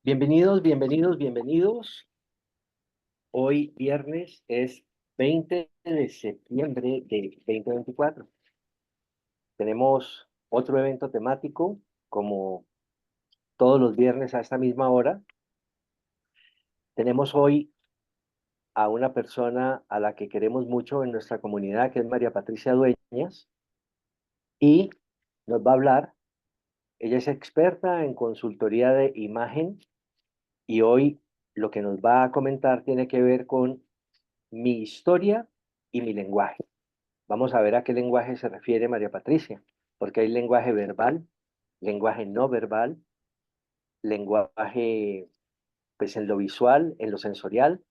Bienvenidos, bienvenidos, bienvenidos. Hoy viernes es 20 de septiembre de 2024. Tenemos otro evento temático, como todos los viernes a esta misma hora. Tenemos hoy a una persona a la que queremos mucho en nuestra comunidad, que es María Patricia Dueñas, y nos va a hablar. Ella es experta en consultoría de imagen y hoy lo que nos va a comentar tiene que ver con mi historia y mi lenguaje. Vamos a ver a qué lenguaje se refiere María Patricia, porque hay lenguaje verbal, lenguaje no verbal, lenguaje pues en lo visual, en lo sensorial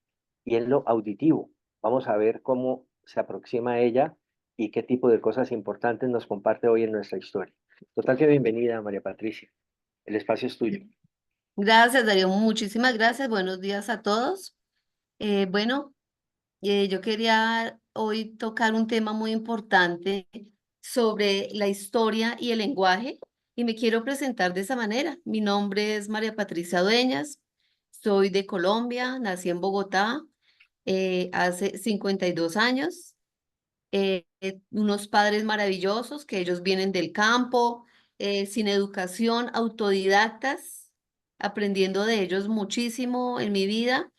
y en lo auditivo. Vamos a ver cómo se aproxima a ella y qué tipo de cosas importantes nos comparte hoy en nuestra historia. Total que bienvenida, María Patricia. El espacio es tuyo. Gracias, Darío. Muchísimas gracias. Buenos días a todos. Bueno, yo quería hoy tocar un tema muy importante sobre la historia y el lenguaje y me quiero presentar de esa manera. Mi nombre es María Patricia Dueñas, soy de Colombia, nací en Bogotá hace 52 años. Unos padres maravillosos que ellos vienen del campo, sin educación, autodidactas, aprendiendo de ellos muchísimo en mi vida.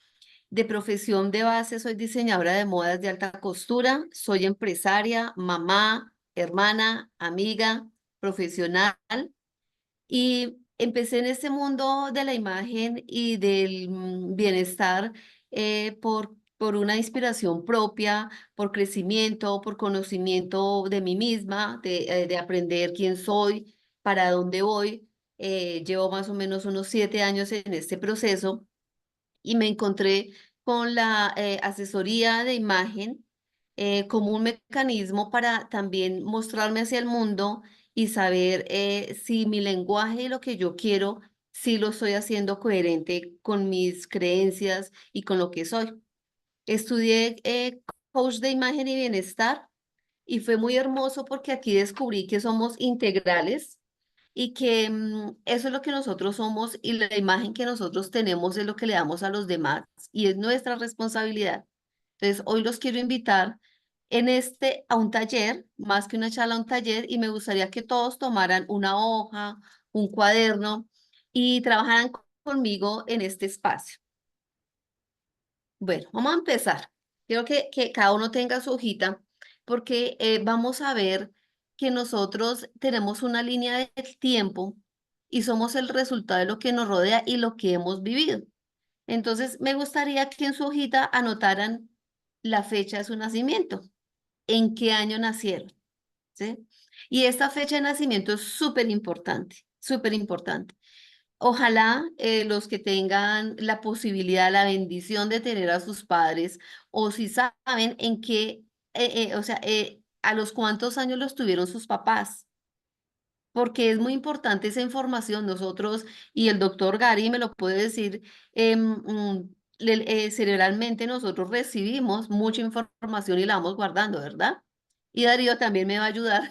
De profesión de base soy diseñadora de modas de alta costura, soy empresaria, mamá, hermana, amiga, profesional y empecé en este mundo de la imagen y del bienestar por una inspiración propia, por crecimiento, por conocimiento de mí misma, de aprender quién soy, para dónde voy. Llevo más o menos unos 7 años en este proceso y me encontré con la asesoría de imagen como un mecanismo para también mostrarme hacia el mundo y saber si mi lenguaje y lo que yo quiero, si lo estoy haciendo coherente con mis creencias y con lo que soy. Estudié coach de imagen y bienestar y fue muy hermoso porque aquí descubrí que somos integrales y que eso es lo que nosotros somos y la imagen que nosotros tenemos es lo que le damos a los demás y es nuestra responsabilidad. Entonces, hoy los quiero invitar a un taller, más que una charla, a un taller, y me gustaría que todos tomaran una hoja, un cuaderno y trabajaran conmigo en este espacio. Bueno, vamos a empezar. Quiero que cada uno tenga su hojita porque vamos a ver que nosotros tenemos una línea de tiempo y somos el resultado de lo que nos rodea y lo que hemos vivido. Entonces, me gustaría que en su hojita anotaran la fecha de su nacimiento, en qué año nacieron, ¿sí? Y esta fecha de nacimiento es súper importante, súper importante. Ojalá los que tengan la posibilidad, la bendición de tener a sus padres, o si saben en qué, a los cuántos años los tuvieron sus papás, porque es muy importante esa información. Nosotros, y el doctor Gary me lo puede decir, cerebralmente nosotros recibimos mucha información y la vamos guardando, ¿verdad? Y Darío también me va a ayudar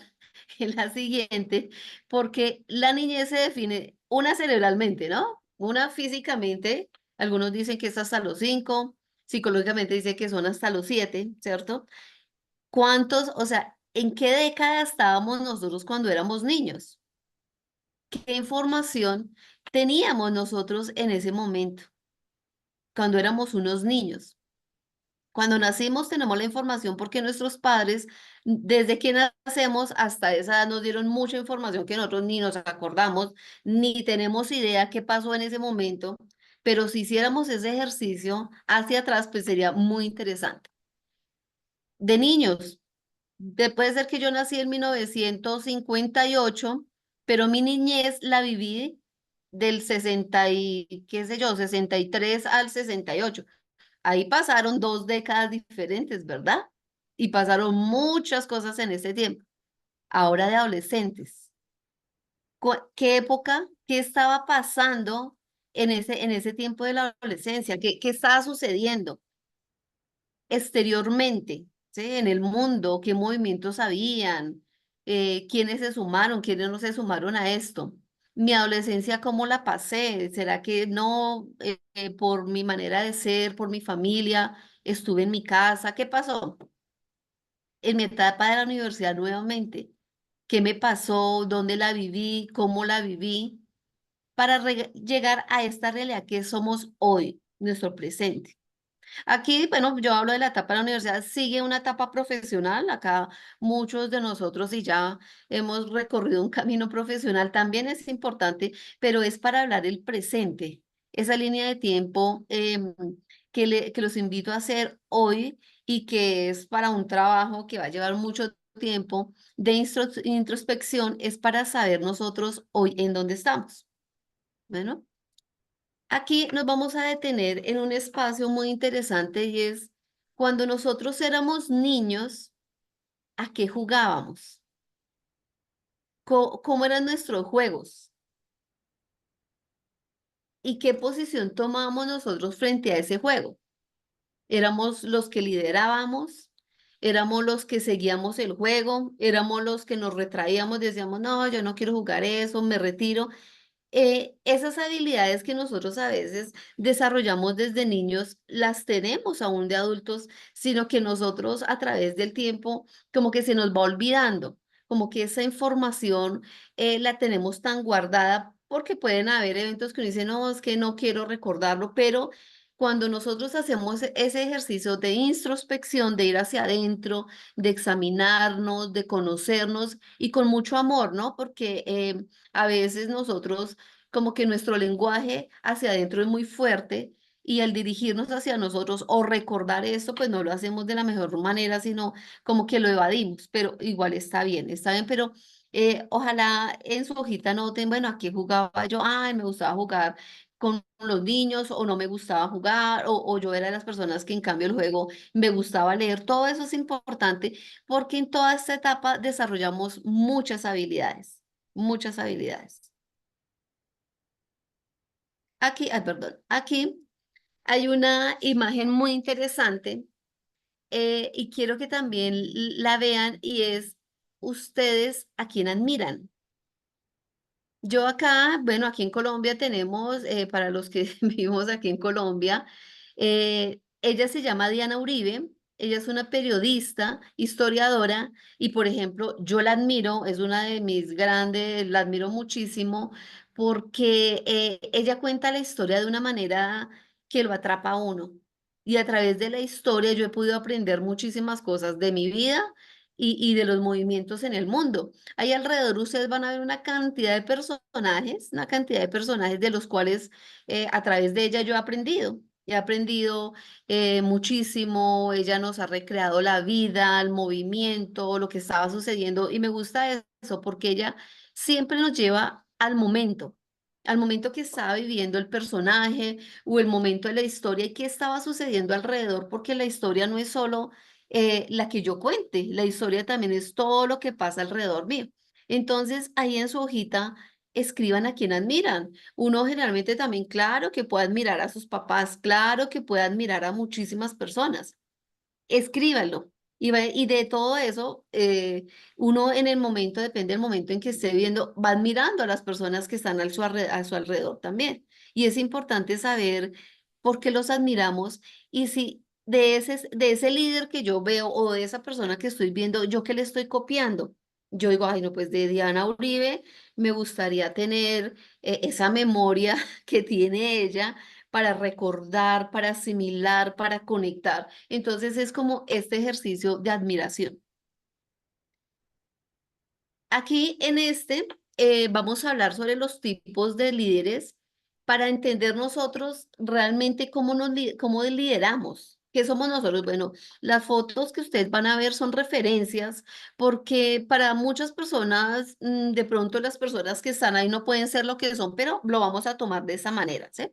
en la siguiente, porque la niñez se define una cerebralmente, ¿no? Una físicamente, algunos dicen que es hasta los 5, psicológicamente dice que son hasta los 7, ¿cierto? ¿Cuántos, o sea, en qué década estábamos nosotros cuando éramos niños? ¿Qué información teníamos nosotros en ese momento, cuando éramos unos niños? Cuando nacimos tenemos la información porque nuestros padres, desde que nacemos hasta esa edad, nos dieron mucha información que nosotros ni nos acordamos, ni tenemos idea qué pasó en ese momento, pero si hiciéramos ese ejercicio hacia atrás, pues sería muy interesante. De niños, puede ser que yo nací en 1958, pero mi niñez la viví del 60 y, qué sé yo, 63 al 68. Ahí pasaron 2 décadas diferentes, ¿verdad? Y pasaron muchas cosas en ese tiempo. Ahora de adolescentes. ¿Qué época? ¿Qué estaba pasando en ese tiempo de la adolescencia? ¿Qué estaba sucediendo exteriormente, ¿sí? En el mundo, qué movimientos habían, quiénes se sumaron, quiénes no se sumaron a esto. Mi adolescencia, ¿cómo la pasé? ¿Será que no, por mi manera de ser, por mi familia, estuve en mi casa? ¿Qué pasó? En mi etapa de la universidad nuevamente, ¿qué me pasó? ¿Dónde la viví? ¿Cómo la viví? Para llegar a esta realidad que somos hoy, nuestro presente. Aquí, bueno, yo hablo de la etapa de la universidad, sigue una etapa profesional. Acá muchos de nosotros y ya hemos recorrido un camino profesional, también es importante, pero es para hablar el presente, esa línea de tiempo que los invito a hacer hoy y que es para un trabajo que va a llevar mucho tiempo de introspección, es para saber nosotros hoy en dónde estamos. Bueno. Aquí nos vamos a detener en un espacio muy interesante y es cuando nosotros éramos niños, ¿a qué jugábamos? ¿Cómo eran nuestros juegos? ¿Y qué posición tomábamos nosotros frente a ese juego? ¿Éramos los que liderábamos? ¿Éramos los que seguíamos el juego? ¿Éramos los que nos retraíamos, decíamos, no, yo no quiero jugar eso, me retiro? Esas habilidades que nosotros a veces desarrollamos desde niños, las tenemos aún de adultos, sino que nosotros a través del tiempo como que se nos va olvidando, como que esa información la tenemos tan guardada porque pueden haber eventos que uno dice, no, es que no quiero recordarlo, pero cuando nosotros hacemos ese ejercicio de introspección, de ir hacia adentro, de examinarnos, de conocernos y con mucho amor, ¿no? Porque a veces nosotros como que nuestro lenguaje hacia adentro es muy fuerte y al dirigirnos hacia nosotros o recordar esto, pues no lo hacemos de la mejor manera, sino como que lo evadimos, pero igual está bien, pero ojalá en su hojita noten, bueno, aquí jugaba yo, ay, me gustaba jugar con los niños o no me gustaba jugar o yo era de las personas que en cambio el juego me gustaba leer, todo eso es importante porque en toda esta etapa desarrollamos muchas habilidades, muchas habilidades. Aquí, ay, perdón, aquí hay una imagen muy interesante y quiero que también la vean y es ustedes a quién admiran. Yo acá, bueno, aquí en Colombia tenemos, para los que vivimos aquí en Colombia, ella se llama Diana Uribe, ella es una periodista, historiadora, y por ejemplo, yo la admiro, es una de mis grandes, la admiro muchísimo, porque ella cuenta la historia de una manera que lo atrapa a uno. Y a través de la historia yo he podido aprender muchísimas cosas de mi vida y de los movimientos en el mundo. Ahí alrededor ustedes van a ver una cantidad de personajes de los cuales a través de ella yo he aprendido. He aprendido muchísimo, ella nos ha recreado la vida, el movimiento, lo que estaba sucediendo y me gusta eso porque ella siempre nos lleva al momento que estaba viviendo el personaje o el momento de la historia y qué estaba sucediendo alrededor, porque la historia no es solo la que yo cuente, la historia también es todo lo que pasa alrededor mío. Entonces, ahí en su hojita, escriban a quien admiran. Uno generalmente también, claro, que puede admirar a sus papás, claro, que puede admirar a muchísimas personas. Escríbalo. Y de todo eso, uno en el momento, depende del momento en que esté viendo, va admirando a las personas que están a su alrededor también. Y es importante saber por qué los admiramos y si de ese líder que yo veo o de esa persona que estoy viendo, yo que le estoy copiando. Yo digo, ay, no, pues de Diana Uribe me gustaría tener esa memoria que tiene ella para recordar, para asimilar, para conectar. Entonces es como este ejercicio de admiración. Aquí en este vamos a hablar sobre los tipos de líderes para entender nosotros realmente cómo lideramos. ¿Qué somos nosotros? Bueno, las fotos que ustedes van a ver son referencias porque para muchas personas, de pronto las personas que están ahí no pueden ser lo que son, pero lo vamos a tomar de esa manera, ¿sí?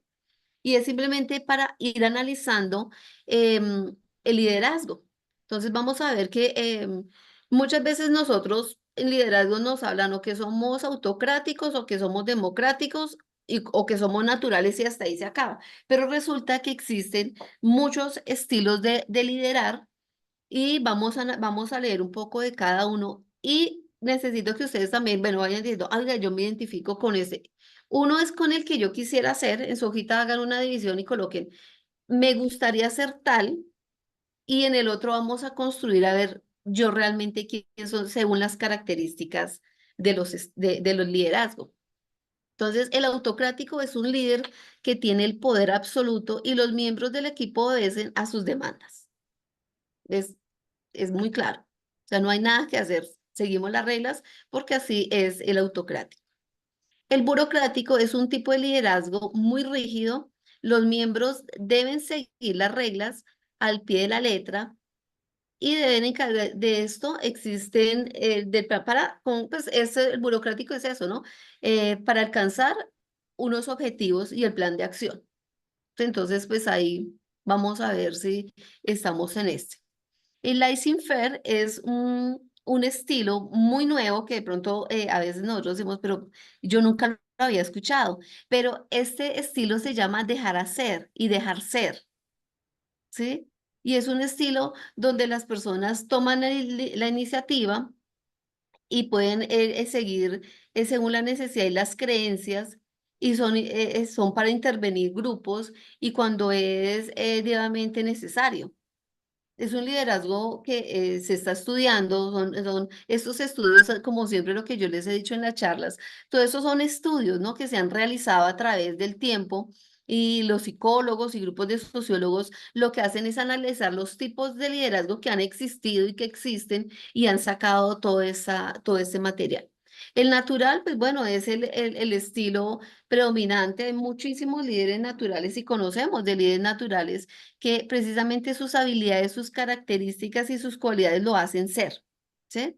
Y es simplemente para ir analizando el liderazgo. Entonces vamos a ver que muchas veces nosotros en liderazgo nos hablan o que somos autocráticos o que somos democráticos o que somos naturales y hasta ahí se acaba. Pero resulta que existen muchos estilos de liderar y vamos a leer un poco de cada uno y necesito que ustedes también, bueno, vayan diciendo, oiga, yo me identifico con ese. Uno es con el que yo quisiera ser, en su hojita hagan una división y coloquen, me gustaría ser tal, y en el otro vamos a construir a ver yo realmente quién son según las características de los liderazgos. Entonces, el autocrático es un líder que tiene el poder absoluto y los miembros del equipo obedecen a sus demandas. Es, es muy claro. O sea, no hay nada que hacer. Seguimos las reglas porque así es el autocrático. El burocrático es un tipo de liderazgo muy rígido. Los miembros deben seguir las reglas al pie de la letra y deben encargar de esto. Existen, pues el burocrático es eso, ¿no? Para alcanzar unos objetivos y el plan de acción. Entonces, pues ahí vamos a ver si estamos en este. El laissez-faire es un estilo muy nuevo que de pronto a veces nosotros decimos, pero yo nunca lo había escuchado. Pero este estilo se llama dejar hacer y dejar ser. ¿Sí? Y es un estilo donde las personas toman la iniciativa y pueden seguir según la necesidad y las creencias y son para intervenir grupos y cuando es debidamente necesario. Es un liderazgo que se está estudiando, son estos estudios, como siempre lo que yo les he dicho en las charlas, todos esos son estudios, ¿no? Que se han realizado a través del tiempo y los psicólogos y grupos de sociólogos lo que hacen es analizar los tipos de liderazgo que han existido y que existen y han sacado todo ese material. El natural, pues bueno, es el estilo predominante. Hay muchísimos líderes naturales y conocemos de líderes naturales que precisamente sus habilidades, sus características y sus cualidades lo hacen ser, ¿sí?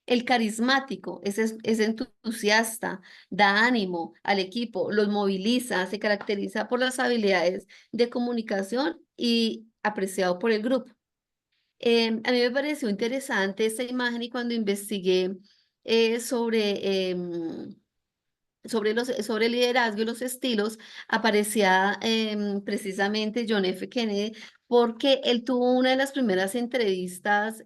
El carismático es entusiasta, da ánimo al equipo, los moviliza, se caracteriza por las habilidades de comunicación y apreciado por el grupo. A mí me pareció interesante esta imagen y cuando investigué sobre el liderazgo y los estilos, aparecía precisamente John F. Kennedy, porque él tuvo una de las primeras entrevistas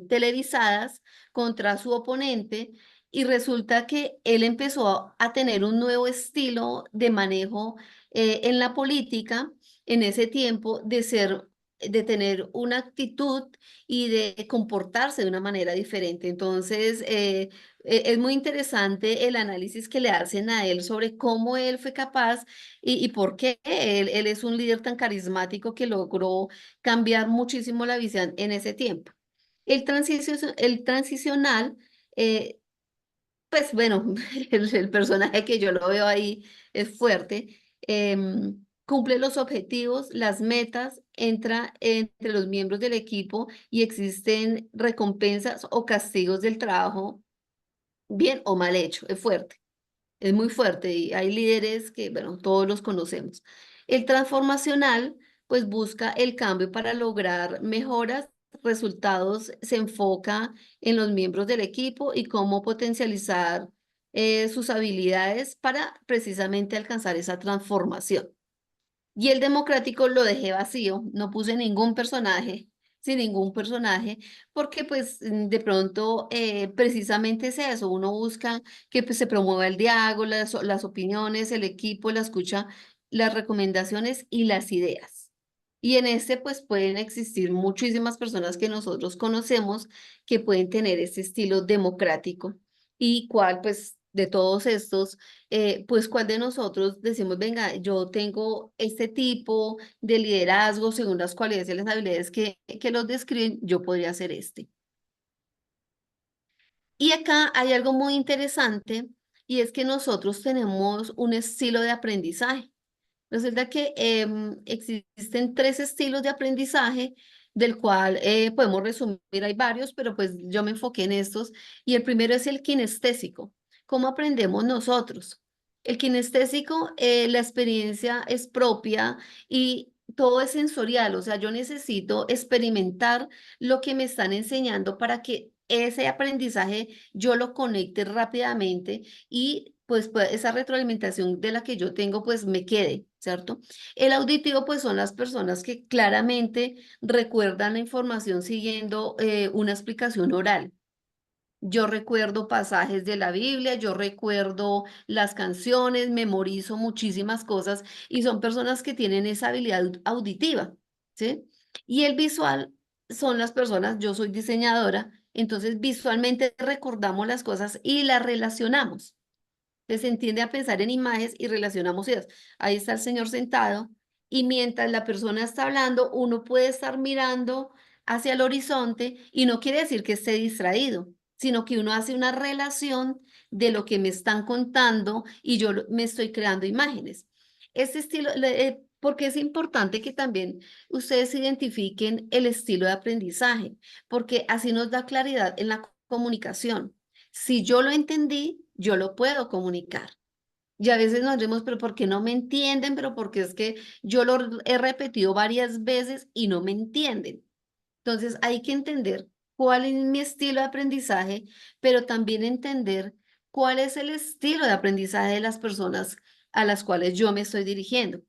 televisadas contra su oponente y resulta que él empezó a tener un nuevo estilo de manejo en la política en ese tiempo de tener una actitud y de comportarse de una manera diferente. Entonces, es muy interesante el análisis que le hacen a él sobre cómo él fue capaz y por qué él es un líder tan carismático que logró cambiar muchísimo la visión en ese tiempo. El transicional, eh, pues bueno, el personaje que yo lo veo ahí es fuerte, cumple los objetivos, las metas, entra entre los miembros del equipo y existen recompensas o castigos del trabajo bien o mal hecho, es fuerte, es muy fuerte y hay líderes que, bueno, todos los conocemos. El transformacional, pues busca el cambio para lograr mejoras, resultados, se enfoca en los miembros del equipo y cómo potencializar sus habilidades para precisamente alcanzar esa transformación. Y el democrático lo dejé vacío, no puse ningún personaje, sin ningún personaje, porque pues de pronto precisamente es eso, uno busca que pues, se promueva el diálogo, las opiniones, el equipo, la escucha, las recomendaciones y las ideas. Y en este pues pueden existir muchísimas personas que nosotros conocemos que pueden tener ese estilo democrático y cuál pues de todos estos pues cuál de nosotros decimos, venga, yo tengo este tipo de liderazgo según las cualidades y las habilidades que los describen, yo podría ser este. Y acá hay algo muy interesante y es que nosotros tenemos un estilo de aprendizaje. Resulta que existen tres estilos de aprendizaje, del cual podemos resumir, hay varios, pero pues yo me enfoqué en estos. Y el primero es el kinestésico. ¿Cómo aprendemos nosotros? El kinestésico, la experiencia es propia y todo es sensorial, o sea, yo necesito experimentar lo que me están enseñando para que ese aprendizaje yo lo conecte rápidamente y pues esa retroalimentación de la que yo tengo pues me quede, ¿cierto? El auditivo pues son las personas que claramente recuerdan la información siguiendo una explicación oral. yo recuerdo pasajes de la Biblia, yo recuerdo las canciones, memorizo muchísimas cosas y son personas que tienen esa habilidad auditiva, ¿sí? Y el visual son las personas, yo soy diseñadora, entonces visualmente recordamos las cosas y las relacionamos. Se entiende a pensar en imágenes y relacionamos ideas. Ahí está el señor sentado y mientras la persona está hablando, uno puede estar mirando hacia el horizonte y no quiere decir que esté distraído, sino que uno hace una relación de lo que me están contando y yo me estoy creando imágenes. Este estilo, porque es importante que también ustedes identifiquen el estilo de aprendizaje, porque así nos da claridad en la comunicación. Si yo lo entendí, yo lo puedo comunicar. Y a veces nos decimos, pero ¿por qué no me entienden? Pero porque es que yo lo he repetido varias veces y no me entienden. Entonces hay que entender cuál es mi estilo de aprendizaje, pero también entender cuál es el estilo de aprendizaje de las personas a las cuales yo me estoy dirigiendo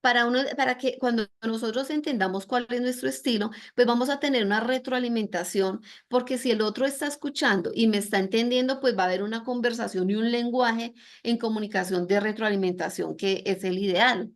para que cuando nosotros entendamos cuál es nuestro estilo, pues vamos a tener una retroalimentación, porque si el otro está escuchando y me está entendiendo, pues va a haber una conversación y un lenguaje en comunicación de retroalimentación, que es el ideal.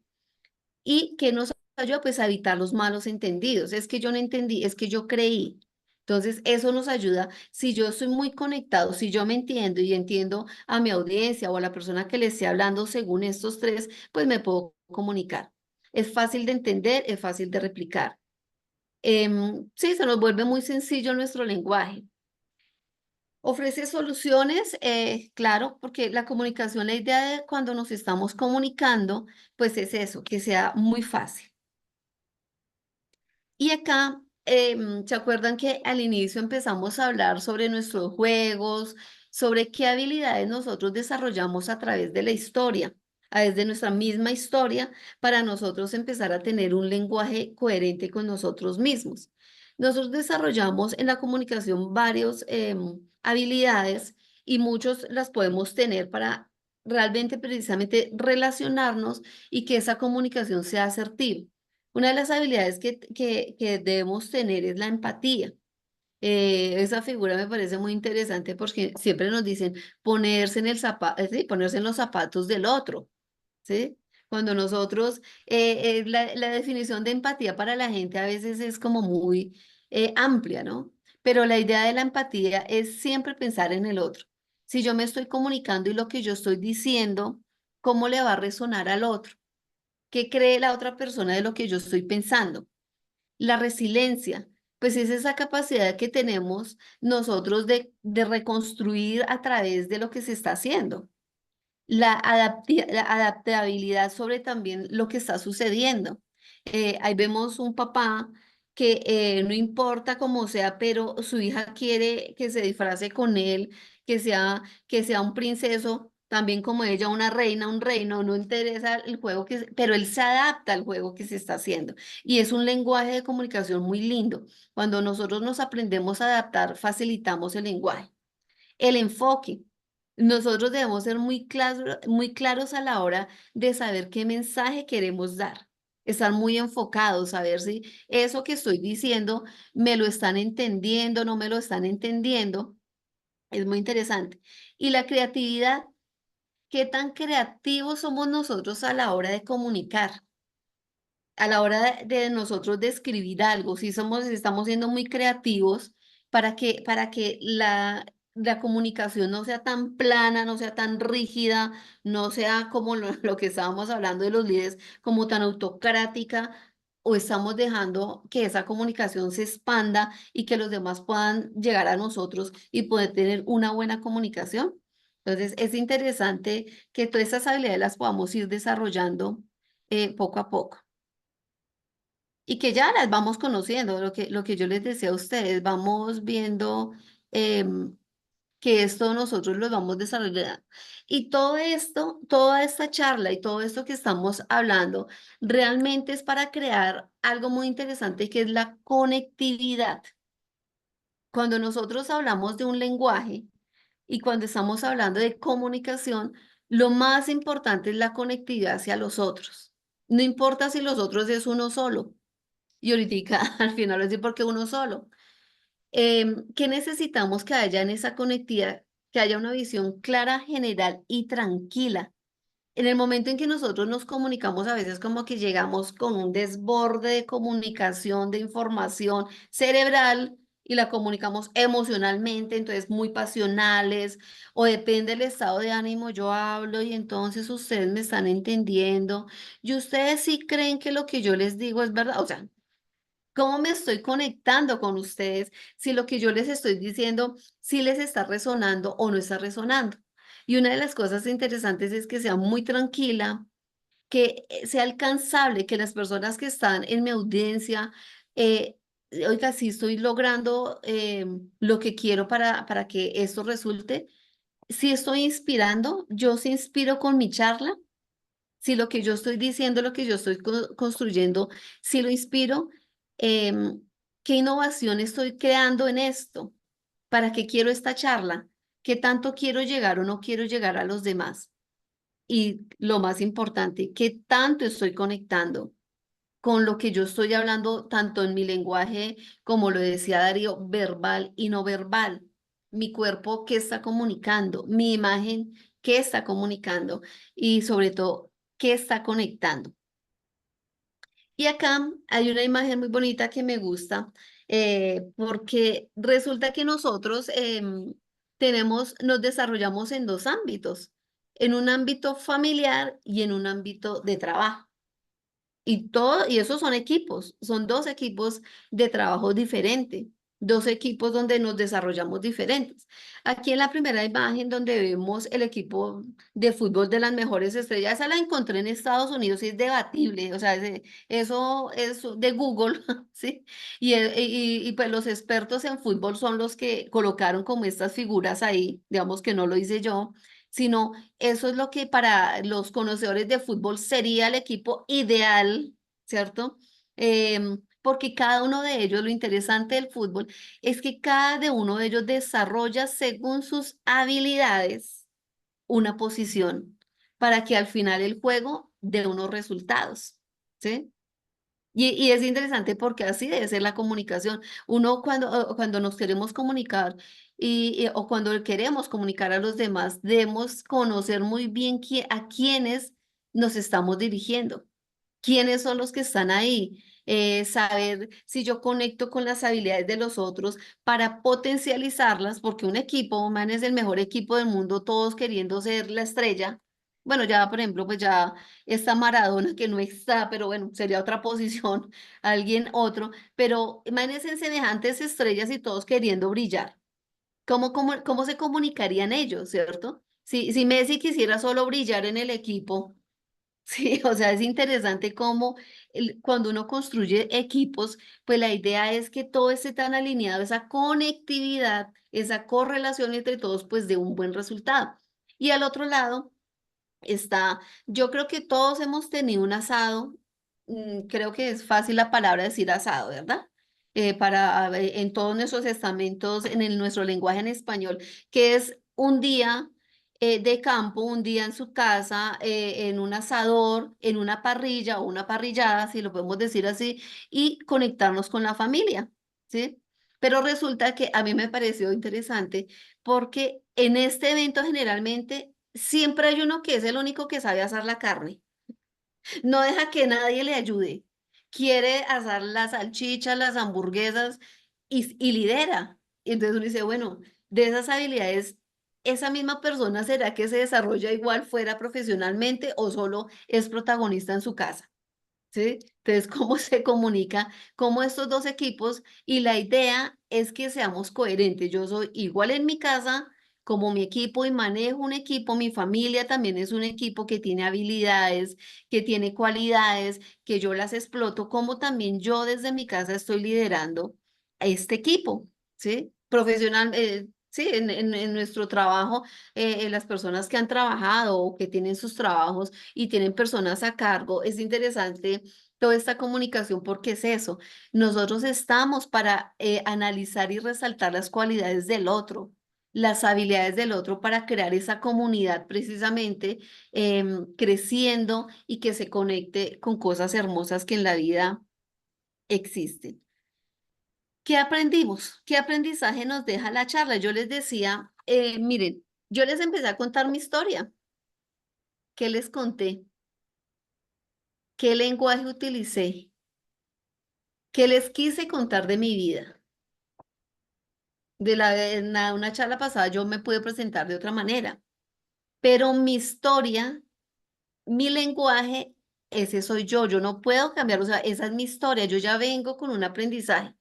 Y que nos ayuda pues a evitar los malos entendidos. Es que yo no entendí, es que yo creí. Entonces, eso nos ayuda. Si yo estoy muy conectado, si yo me entiendo y entiendo a mi audiencia o a la persona que le esté hablando según estos tres, pues me puedo comunicar. Es fácil de entender, es fácil de replicar. Sí, se nos vuelve muy sencillo nuestro lenguaje. Ofrece soluciones, claro, porque la comunicación, la idea de cuando nos estamos comunicando, pues es eso, que sea muy fácil. Y acá, ¿se acuerdan que al inicio empezamos a hablar sobre nuestros juegos, sobre qué habilidades nosotros desarrollamos a través de la historia, a través de nuestra misma historia, para nosotros empezar a tener un lenguaje coherente con nosotros mismos? Nosotros desarrollamos en la comunicación varias habilidades y muchos las podemos tener para realmente precisamente relacionarnos y que esa comunicación sea asertiva. Una de las habilidades que debemos tener es la empatía. Esa figura me parece muy interesante porque siempre nos dicen ponerse en el sí, ponerse en los zapatos del otro, ¿sí? Cuando nosotros, la definición de empatía para la gente a veces es como muy amplia, ¿no? Pero la idea de la empatía es siempre pensar en el otro. Si yo me estoy comunicando y lo que yo estoy diciendo, ¿cómo le va a resonar al otro? ¿Qué cree la otra persona de lo que yo estoy pensando? La resiliencia, pues es esa capacidad que tenemos nosotros de reconstruir a través de lo que se está haciendo. La adaptabilidad sobre también lo que está sucediendo. Ahí vemos un papá que no importa cómo sea, pero su hija quiere que se disfrace con él, que sea un princeso, también como ella, una reina, un reino, no interesa el juego pero él se adapta al juego que se está haciendo. Y es un lenguaje de comunicación muy lindo. Cuando nosotros nos aprendemos a adaptar, facilitamos el lenguaje. El enfoque. Nosotros debemos ser muy claros a la hora de saber qué mensaje queremos dar. Estar muy enfocados, saber si eso que estoy diciendo me lo están entendiendo, no me lo están entendiendo. Es muy interesante. Y la creatividad, ¿qué tan creativos somos nosotros a la hora de comunicar? A la hora de nosotros describir algo, si estamos siendo muy creativos para que la comunicación no sea tan plana, no sea tan rígida, no sea como lo que estábamos hablando de los líderes, como tan autocrática, o estamos dejando que esa comunicación se expanda y que los demás puedan llegar a nosotros y poder tener una buena comunicación. Entonces, es interesante que todas esas habilidades las podamos ir desarrollando poco a poco. Y que ya las vamos conociendo, lo que yo les decía a ustedes, vamos viendo que esto nosotros lo vamos desarrollando. Y todo esto, toda esta charla y todo esto que estamos hablando, realmente es para crear algo muy interesante que es la conectividad. Cuando nosotros hablamos de un lenguaje y cuando estamos hablando de comunicación, lo más importante es la conectividad hacia los otros. No importa si los otros es uno solo. Y ahorita al final es decir, porque uno solo. ¿Qué necesitamos que haya en esa conectividad? Que haya una visión clara, general y tranquila. En el momento en que nosotros nos comunicamos, a veces como que llegamos con un desborde de comunicación, de información cerebral y la comunicamos emocionalmente, entonces muy pasionales, o depende del estado de ánimo, yo hablo y entonces ustedes me están entendiendo y ustedes sí creen que lo que yo les digo es verdad, o sea, ¿cómo me estoy conectando con ustedes si lo que yo les estoy diciendo sí les está resonando o no está resonando? Y una de las cosas interesantes es que sea muy tranquila, que sea alcanzable, que las personas que están en mi audiencia, eh, oiga, si estoy logrando lo que quiero para que esto resulte, si estoy inspirando, yo sí inspiro con mi charla, si lo que yo estoy diciendo, lo que yo estoy construyendo, si lo inspiro, em, ¿qué innovación estoy creando en esto? ¿Para qué quiero esta charla? ¿Qué tanto quiero llegar o no quiero llegar a los demás? Y lo más importante, ¿qué tanto estoy conectando con lo que yo estoy hablando, tanto en mi lenguaje, como lo decía Darío, verbal y no verbal? Mi cuerpo, ¿qué está comunicando? Mi imagen, ¿qué está comunicando? Y sobre todo, ¿qué está conectando? Y acá hay una imagen muy bonita que me gusta, porque resulta que nosotros nos desarrollamos en dos ámbitos, en un ámbito familiar y en un ámbito de trabajo. Y esos son equipos, son dos equipos de trabajo diferentes, dos equipos donde nos desarrollamos diferentes. Aquí en la primera imagen donde vemos el equipo de fútbol de las mejores estrellas, esa la encontré en Estados Unidos y es debatible, o sea, eso es de Google, ¿sí? Y pues los expertos en fútbol son los que colocaron como estas figuras ahí, digamos que no lo hice yo, sino eso es lo que para los conocedores de fútbol sería el equipo ideal, ¿cierto? Porque cada uno de ellos, lo interesante del fútbol es que cada de uno de ellos desarrolla según sus habilidades una posición para que al final el juego dé unos resultados, ¿sí? Y es interesante porque así debe ser la comunicación. Uno cuando nos queremos comunicar o cuando queremos comunicar a los demás, debemos conocer muy bien a quiénes nos estamos dirigiendo, quiénes son los que están ahí, saber si yo conecto con las habilidades de los otros para potencializarlas, porque un equipo, man, es el mejor equipo del mundo, todos queriendo ser la estrella. Bueno, ya, por ejemplo, pues ya está Maradona, que no está, pero bueno, sería otra posición, alguien otro, pero imagínense en semejantes estrellas y todos queriendo brillar. ¿Cómo se comunicarían ellos, cierto? Si Messi quisiera solo brillar en el equipo, sí, o sea, es interesante cómo cuando uno construye equipos, pues la idea es que todo esté tan alineado, esa conectividad, esa correlación entre todos, pues de un buen resultado. Y al otro lado está, yo creo que todos hemos tenido un asado, creo que es fácil la palabra decir asado, ¿verdad? En todos nuestros estamentos, nuestro lenguaje en español, que es un día de campo, un día en su casa, en un asador, en una parrilla o una parrillada, si lo podemos decir así, y conectarnos con la familia, ¿sí? Pero resulta que a mí me pareció interesante porque en este evento generalmente siempre hay uno que es el único que sabe asar la carne. No deja que nadie le ayude. Quiere asar las salchichas, las hamburguesas y lidera. Y entonces uno dice, bueno, de esas habilidades, ¿esa misma persona será que se desarrolla igual fuera profesionalmente o solo es protagonista en su casa? ¿Sí? Entonces, ¿cómo se comunica? ¿Cómo estos dos equipos? Y la idea es que seamos coherentes. Yo soy igual en mi casa como mi equipo y manejo un equipo. Mi familia también es un equipo que tiene habilidades, que tiene cualidades, que yo las exploto, como también yo desde mi casa estoy liderando a este equipo, ¿sí? Profesional, sí, en nuestro trabajo, las personas que han trabajado o que tienen sus trabajos y tienen personas a cargo, es interesante toda esta comunicación porque es eso. Nosotros estamos para analizar y resaltar las cualidades del otro, las habilidades del otro para crear esa comunidad precisamente creciendo y que se conecte con cosas hermosas que en la vida existen. ¿Qué aprendimos? ¿Qué aprendizaje nos deja la charla? Yo les decía, miren, yo les empecé a contar mi historia. ¿Qué les conté? ¿Qué lenguaje utilicé? ¿Qué les quise contar de mi vida? Una charla pasada yo me pude presentar de otra manera, pero mi historia, mi lenguaje, ese soy yo no puedo cambiar, o sea, esa es mi historia, yo ya vengo con un aprendizaje.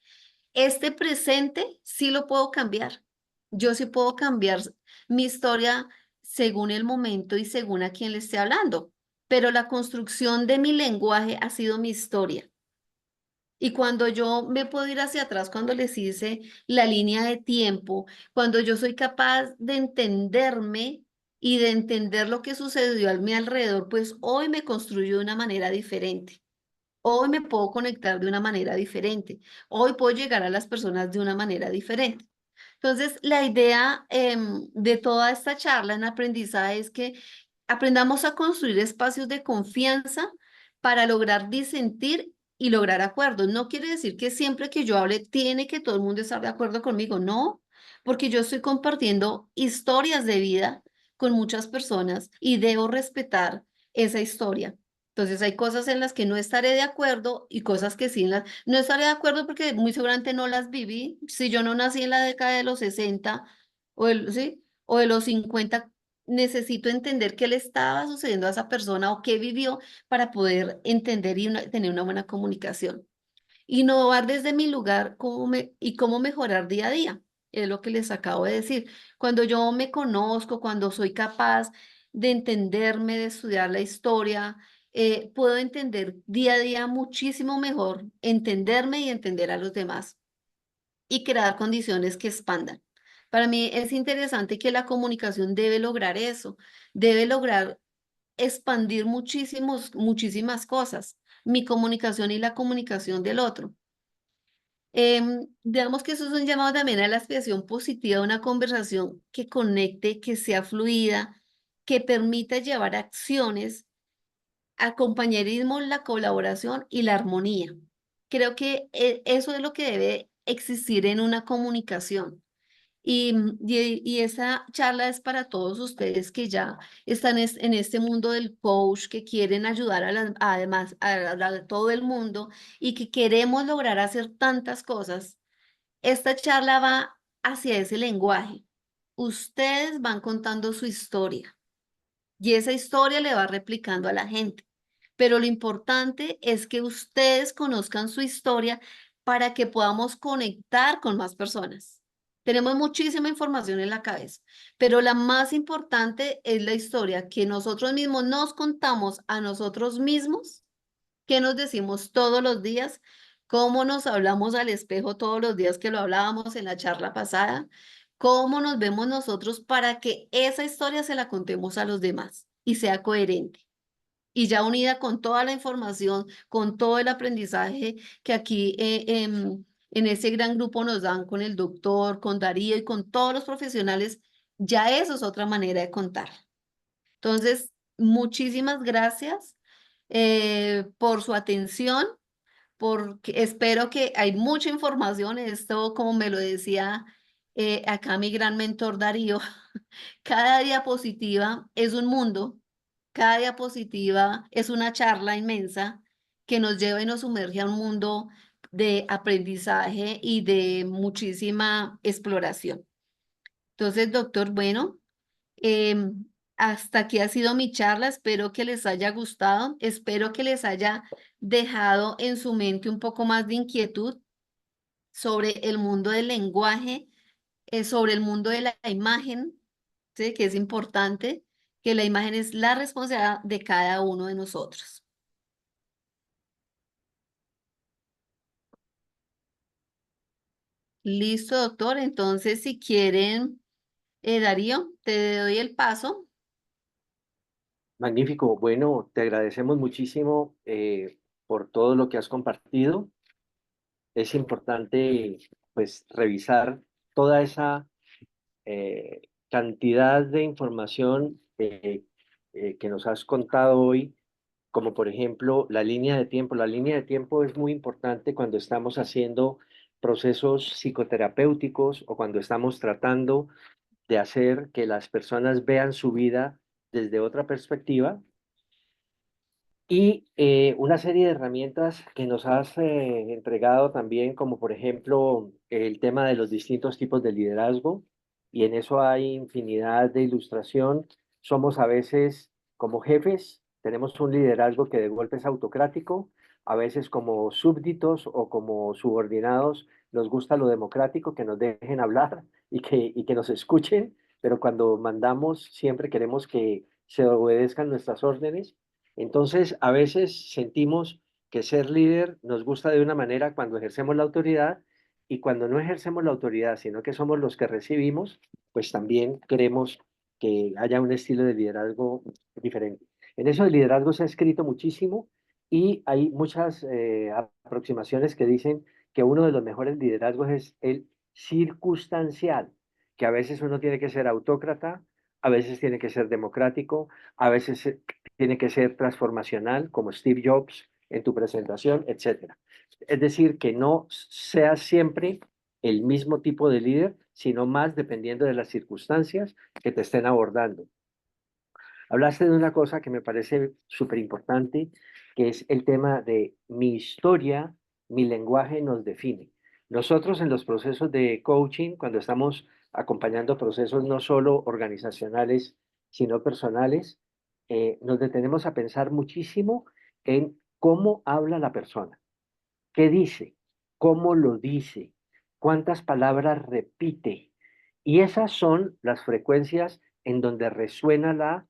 Este presente sí lo puedo cambiar, yo sí puedo cambiar mi historia según el momento y según a quien le esté hablando, pero la construcción de mi lenguaje ha sido mi historia. Y cuando yo me puedo ir hacia atrás, cuando les hice la línea de tiempo, cuando yo soy capaz de entenderme y de entender lo que sucedió a mi alrededor, pues hoy me construyo de una manera diferente. Hoy me puedo conectar de una manera diferente. Hoy puedo llegar a las personas de una manera diferente. Entonces, la idea de toda esta charla en aprendizaje es que aprendamos a construir espacios de confianza para lograr disentir y lograr acuerdos. No quiere decir que siempre que yo hable tiene que todo el mundo estar de acuerdo conmigo, no, porque yo estoy compartiendo historias de vida con muchas personas y debo respetar esa historia. Entonces hay cosas en las que no estaré de acuerdo y cosas que sí no estaré de acuerdo porque muy seguramente no las viví. Si yo no nací en la década de los 60 ¿sí? O de los 50, necesito entender qué le estaba sucediendo a esa persona o qué vivió para poder entender y tener una buena comunicación. Innovar desde mi lugar y cómo mejorar día a día. Es lo que les acabo de decir. Cuando yo me conozco, cuando soy capaz de entenderme, de estudiar la historia, puedo entender día a día muchísimo mejor, entenderme y entender a los demás y crear condiciones que expandan. Para mí es interesante que la comunicación debe lograr eso, debe lograr expandir muchísimas cosas, mi comunicación y la comunicación del otro. Digamos que eso es un llamado también a la expresión positiva de una conversación que conecte, que sea fluida, que permita llevar acciones, al compañerismo, la colaboración y la armonía. Creo que eso es lo que debe existir en una comunicación. Y esa charla es para todos ustedes que ya están en este mundo del coach, que quieren ayudar además a todo el mundo y que queremos lograr hacer tantas cosas. Esta charla va hacia ese lenguaje. Ustedes van contando su historia y esa historia le va replicando a la gente. Pero lo importante es que ustedes conozcan su historia para que podamos conectar con más personas. Tenemos muchísima información en la cabeza, pero la más importante es la historia que nosotros mismos nos contamos a nosotros mismos, que nos decimos todos los días, cómo nos hablamos al espejo todos los días que lo hablábamos en la charla pasada, cómo nos vemos nosotros para que esa historia se la contemos a los demás y sea coherente. Y ya unida con toda la información, con todo el aprendizaje que aquí en ese gran grupo nos dan con el doctor, con Darío y con todos los profesionales, ya eso es otra manera de contar. Entonces, muchísimas gracias por su atención, porque espero que hay mucha información. Esto, como me lo decía acá mi gran mentor Darío, cada diapositiva es un mundo, cada diapositiva es una charla inmensa que nos lleva y nos sumerge a un mundo de aprendizaje y de muchísima exploración. Entonces, doctor, bueno, hasta aquí ha sido mi charla. Espero que les haya gustado. Espero que les haya dejado en su mente un poco más de inquietud sobre el mundo del lenguaje, sobre el mundo de la imagen, ¿sí? Que es importante, que la imagen es la responsabilidad de cada uno de nosotros. Listo, doctor. Entonces, si quieren, Darío, te doy el paso. Magnífico. Bueno, te agradecemos muchísimo por todo lo que has compartido. Es importante, pues, revisar toda esa cantidad de información que nos has contado hoy, como por ejemplo la línea de tiempo. La línea de tiempo es muy importante cuando estamos haciendo procesos psicoterapéuticos o cuando estamos tratando de hacer que las personas vean su vida desde otra perspectiva y una serie de herramientas que nos has entregado también, como por ejemplo el tema de los distintos tipos de liderazgo, y en eso hay infinidad de ilustración. Somos a veces como jefes, tenemos un liderazgo que de golpe es autocrático, a veces como súbditos o como subordinados, nos gusta lo democrático, que nos dejen hablar y que nos escuchen, pero cuando mandamos siempre queremos que se obedezcan nuestras órdenes. Entonces, a veces sentimos que ser líder nos gusta de una manera cuando ejercemos la autoridad y cuando no ejercemos la autoridad, sino que somos los que recibimos, pues también queremos que haya un estilo de liderazgo diferente. En eso del liderazgo se ha escrito muchísimo y hay muchas aproximaciones que dicen que uno de los mejores liderazgos es el circunstancial, que a veces uno tiene que ser autócrata, a veces tiene que ser democrático, a veces tiene que ser transformacional, como Steve Jobs en tu presentación, etcétera. Es decir, que no seas siempre el mismo tipo de líder, sino más dependiendo de las circunstancias que te estén abordando. Hablaste de una cosa que me parece súper importante, que es el tema de mi historia, mi lenguaje nos define. Nosotros en los procesos de coaching, cuando estamos acompañando procesos no solo organizacionales, sino personales, nos detenemos a pensar muchísimo en cómo habla la persona, qué dice, cómo lo dice, cuántas palabras repite. Y esas son las frecuencias en donde resuena la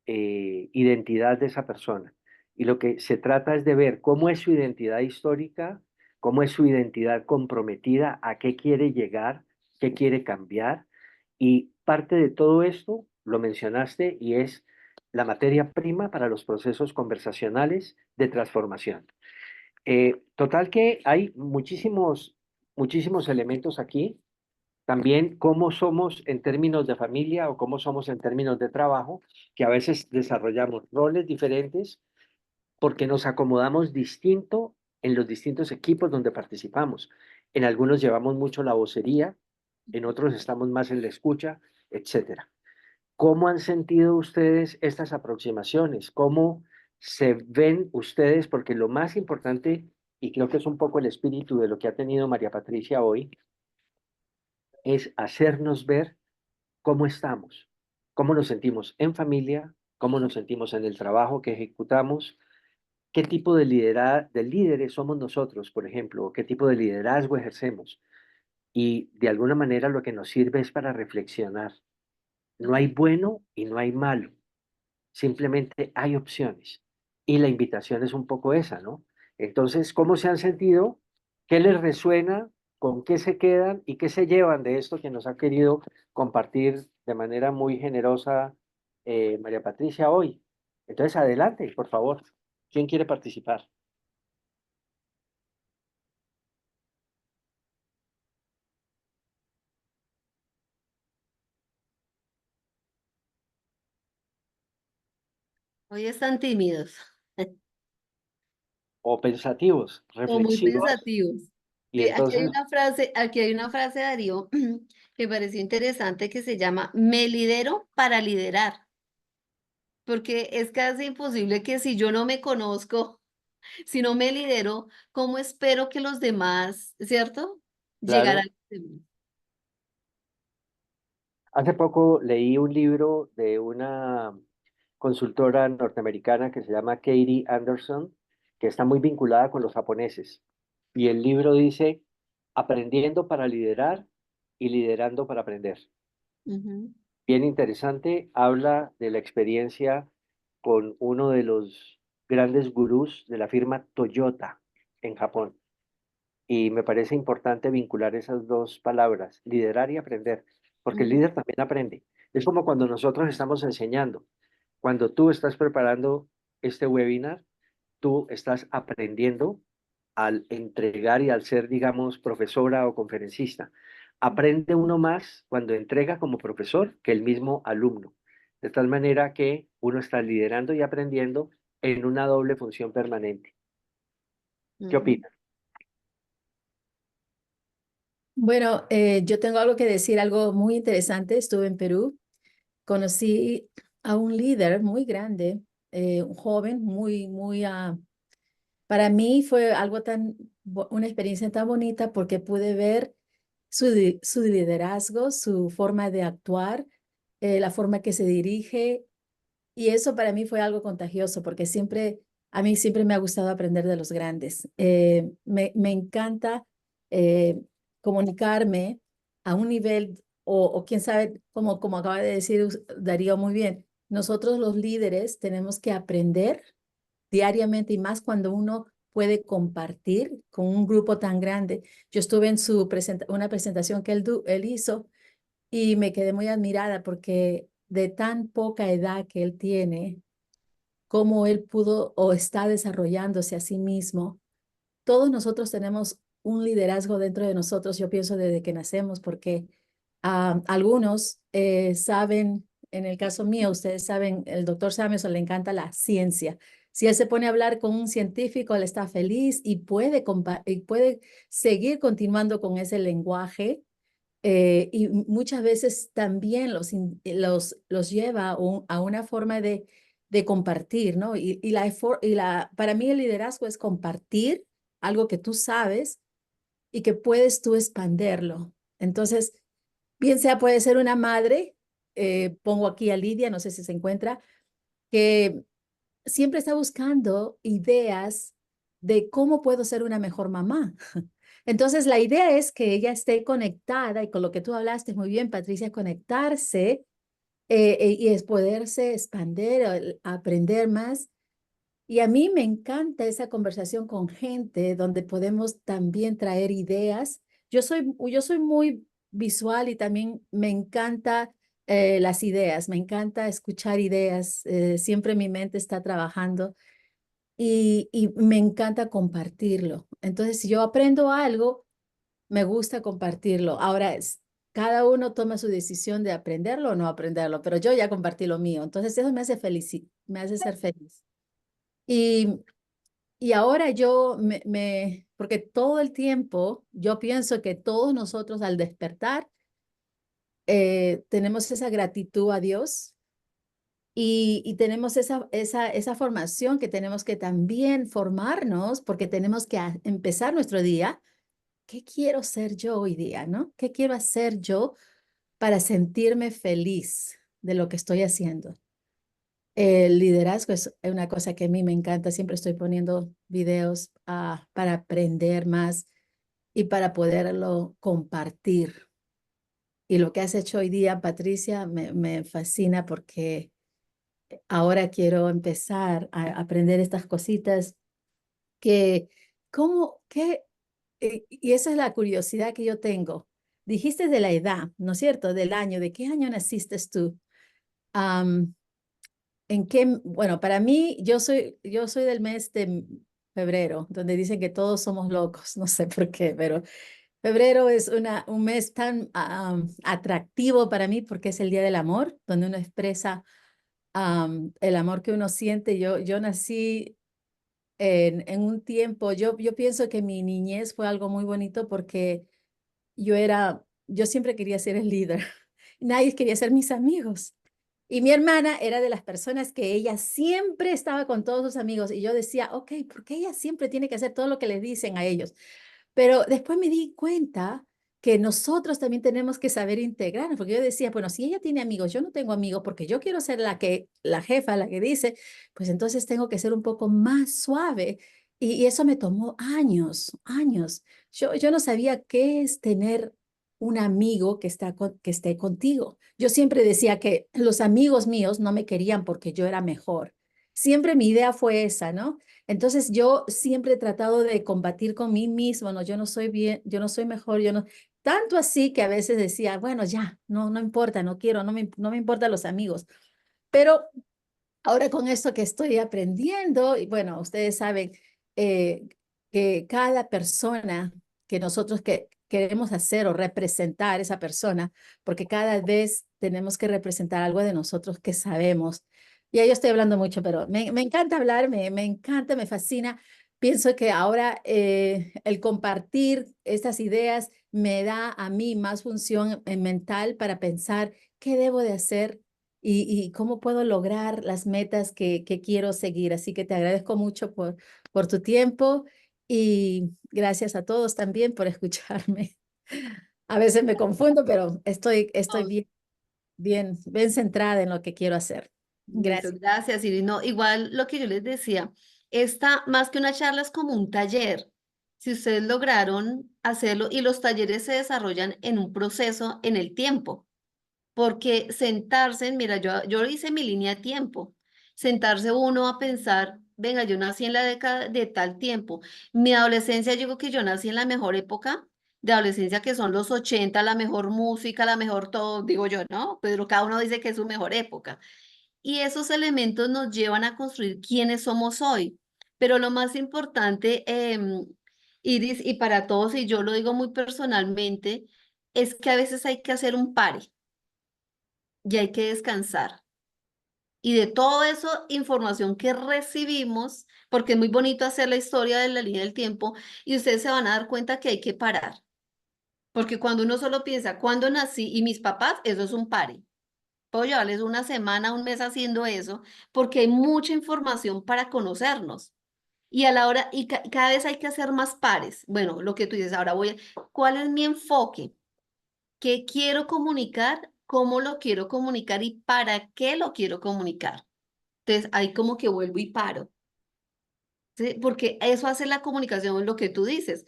identidad de esa persona. Y lo que se trata es de ver cómo es su identidad histórica, cómo es su identidad comprometida, a qué quiere llegar, qué quiere cambiar. Y parte de todo esto, lo mencionaste, y es la materia prima para los procesos conversacionales de transformación. Total que hay muchísimos elementos aquí, también cómo somos en términos de familia o cómo somos en términos de trabajo, que a veces desarrollamos roles diferentes porque nos acomodamos distinto en los distintos equipos donde participamos. En algunos llevamos mucho la vocería, en otros estamos más en la escucha, etcétera. ¿Cómo han sentido ustedes estas aproximaciones? ¿Cómo se ven ustedes? Porque lo más importante, y creo que es un poco el espíritu de lo que ha tenido María Patricia hoy, es hacernos ver cómo estamos, cómo nos sentimos en familia, cómo nos sentimos en el trabajo que ejecutamos, qué tipo de líderes somos nosotros, por ejemplo, o qué tipo de liderazgo ejercemos. Y de alguna manera lo que nos sirve es para reflexionar. No hay bueno y no hay malo, simplemente hay opciones. Y la invitación es un poco esa, ¿no? Entonces, ¿cómo se han sentido? ¿Qué les resuena? ¿Con qué se quedan? ¿Y qué se llevan de esto que nos ha querido compartir de manera muy generosa María Patricia hoy? Entonces, adelante, por favor. ¿Quién quiere participar? Hoy están tímidos O pensativos, o muy reflexivos, pensativos. y Sí, entonces, aquí hay una frase, Darío, que me pareció interesante que se llama Me lidero para liderar, porque es casi imposible que si yo no me conozco, si no me lidero, ¿cómo espero que los demás, cierto? Llegar a claro, los demás. hace poco leí un libro de una consultora norteamericana que se llama Katie Anderson, que está muy vinculada con los japoneses. Y el libro dice, aprendiendo para liderar y liderando para aprender. Ujú, Bien interesante, habla de la experiencia con uno de los grandes gurús de la firma Toyota en Japón. Y me parece importante vincular esas dos palabras, liderar y aprender, porque el ujú, líder también aprende. Es como cuando nosotros estamos enseñando. Cuando tú estás preparando este webinar, tú estás aprendiendo al entregar y al ser, digamos, profesora o conferencista. Aprende uno más cuando entrega como profesor que el mismo alumno. De tal manera que uno está liderando y aprendiendo en una doble función permanente. ¿Qué ujú. opinas? Bueno, yo tengo algo que decir, algo muy interesante. Estuve en Perú, conocí a un líder muy grande, un joven para mí fue algo una experiencia tan bonita porque pude ver su liderazgo, su forma de actuar, la forma que se dirige. Y eso para mí fue algo contagioso porque a mí siempre me ha gustado aprender de los grandes. Me encanta eh, comunicarme a un nivel, o quién sabe, como acaba de decir Darío muy bien, nosotros los líderes tenemos que aprender diariamente y más cuando uno puede compartir con un grupo tan grande. Yo estuve en una presentación que él hizo y me quedé muy admirada porque de tan poca edad que él tiene, cómo él pudo o está desarrollándose a sí mismo. Todos nosotros tenemos un liderazgo dentro de nosotros, yo pienso desde que nacemos, porque algunos saben, en el caso mío, ustedes saben, el doctor Samuelson le encanta la ciencia. Si él se pone a hablar con un científico, él está feliz y puede seguir continuando con ese lenguaje y muchas veces también los lleva a una forma de compartir, ¿no? Para mí el liderazgo es compartir algo que tú sabes y que puedes tú expanderlo. Entonces, bien sea puede ser una madre, pongo aquí a Lidia, no sé si se encuentra, que siempre está buscando ideas de cómo puedo ser una mejor mamá. Entonces, la idea es que ella esté conectada y con lo que tú hablaste muy bien, Patricia, conectarse y es poderse expandir, aprender más. Y a mí me encanta esa conversación con gente donde podemos también traer ideas. Yo soy muy visual y también me encanta las ideas, me encanta escuchar ideas. Siempre mi mente está trabajando y me encanta compartirlo. Entonces, si yo aprendo algo, me gusta compartirlo. Ahora, cada uno toma su decisión de aprenderlo o no aprenderlo, pero yo ya compartí lo mío. Entonces, eso me hace feliz, me hace ser feliz. Y, y ahora porque todo el tiempo yo pienso que todos nosotros al despertar tenemos esa gratitud a Dios y tenemos esa formación que tenemos que también formarnos porque tenemos que empezar nuestro día. ¿Qué quiero ser yo hoy día, no? ¿Qué quiero hacer yo para sentirme feliz de lo que estoy haciendo? El liderazgo es una cosa que a mí me encanta. Siempre estoy poniendo videos para aprender más y para poderlo compartir. Y lo que has hecho hoy día, Patricia, me fascina porque ahora quiero empezar a aprender estas cositas que, ¿cómo, qué? Y esa es la curiosidad que yo tengo. Dijiste de la edad, ¿no es cierto? Del año, ¿de qué año naciste tú? Am, bueno, para mí, yo soy del mes de febrero, donde dicen que todos somos locos, no sé por qué, pero febrero es un mes tan atractivo para mí porque es el Día del Amor, donde uno expresa el amor que uno siente. Yo nací en un tiempo, yo pienso que mi niñez fue algo muy bonito porque yo siempre quería ser el líder. Nadie quería ser mis amigos. Y mi hermana era de las personas que ella siempre estaba con todos sus amigos y yo decía, ok, ¿por qué ella siempre tiene que hacer todo lo que les dicen a ellos? Pero después me di cuenta que nosotros también tenemos que saber integrarnos, porque yo decía, bueno, si ella tiene amigos, yo no tengo amigos porque yo quiero ser la jefa, la que dice, pues entonces tengo que ser un poco más suave. Y eso me tomó años, años. Yo no sabía qué es tener un amigo que esté contigo. Yo siempre decía que los amigos míos no me querían porque yo era mejor. Siempre mi idea fue esa, ¿no? Entonces yo siempre he tratado de combatir con mí mismo, no, yo no soy bien, yo no soy mejor, yo no, tanto así que a veces decía, bueno, ya, no importa, no quiero, no me importan los amigos, pero ahora con esto que estoy aprendiendo, y bueno, ustedes saben eh, que cada persona que nosotros queremos hacer o representar esa persona, porque cada vez tenemos que representar algo de nosotros que sabemos. Ya yo estoy hablando mucho, pero me encanta hablar, me encanta, me fascina. pienso que ahora el compartir estas ideas me da a mí más función mental para pensar qué debo de hacer y cómo puedo lograr las metas que quiero seguir. Así que te agradezco mucho por tu tiempo y gracias a todos también por escucharme. A veces me confundo, pero estoy No, bien centrada en lo que quiero hacer. listo, Gracias. gracias, Iris. No, igual lo que yo les decía, esta más que una charla es como un taller. Si ustedes lograron hacerlo y los talleres se desarrollan en un proceso en el tiempo. Porque sentarse, mira, yo hice mi línea de tiempo, sentarse uno a pensar, venga, yo nací en la década de tal tiempo, mi adolescencia, yo digo que yo nací en la mejor época de adolescencia, que son los 80, la mejor música, la mejor todo, digo yo, ¿no? Pero cada uno dice que es su mejor época. Y esos elementos nos llevan a construir quiénes somos hoy. Pero lo más importante, Iris, y para todos, y yo lo digo muy personalmente, es que a veces hay que hacer un pare y hay que descansar. Y de toda esa información que recibimos, porque es muy bonito hacer la historia de la línea del tiempo, y ustedes se van a dar cuenta que hay que parar. Porque cuando uno solo piensa, ¿cuándo nací? Y mis papás, eso es un pare. Puedo llevarles una semana, un mes haciendo eso, porque hay mucha información para conocernos. Y a la hora, y cada vez hay que hacer más pares. Bueno, lo que tú dices, ahora ¿cuál es mi enfoque? ¿Qué quiero comunicar? ¿Cómo lo quiero comunicar? ¿Y para qué lo quiero comunicar? Entonces, ahí como que vuelvo y paro, ¿sí? Porque eso hace la comunicación, lo que tú dices.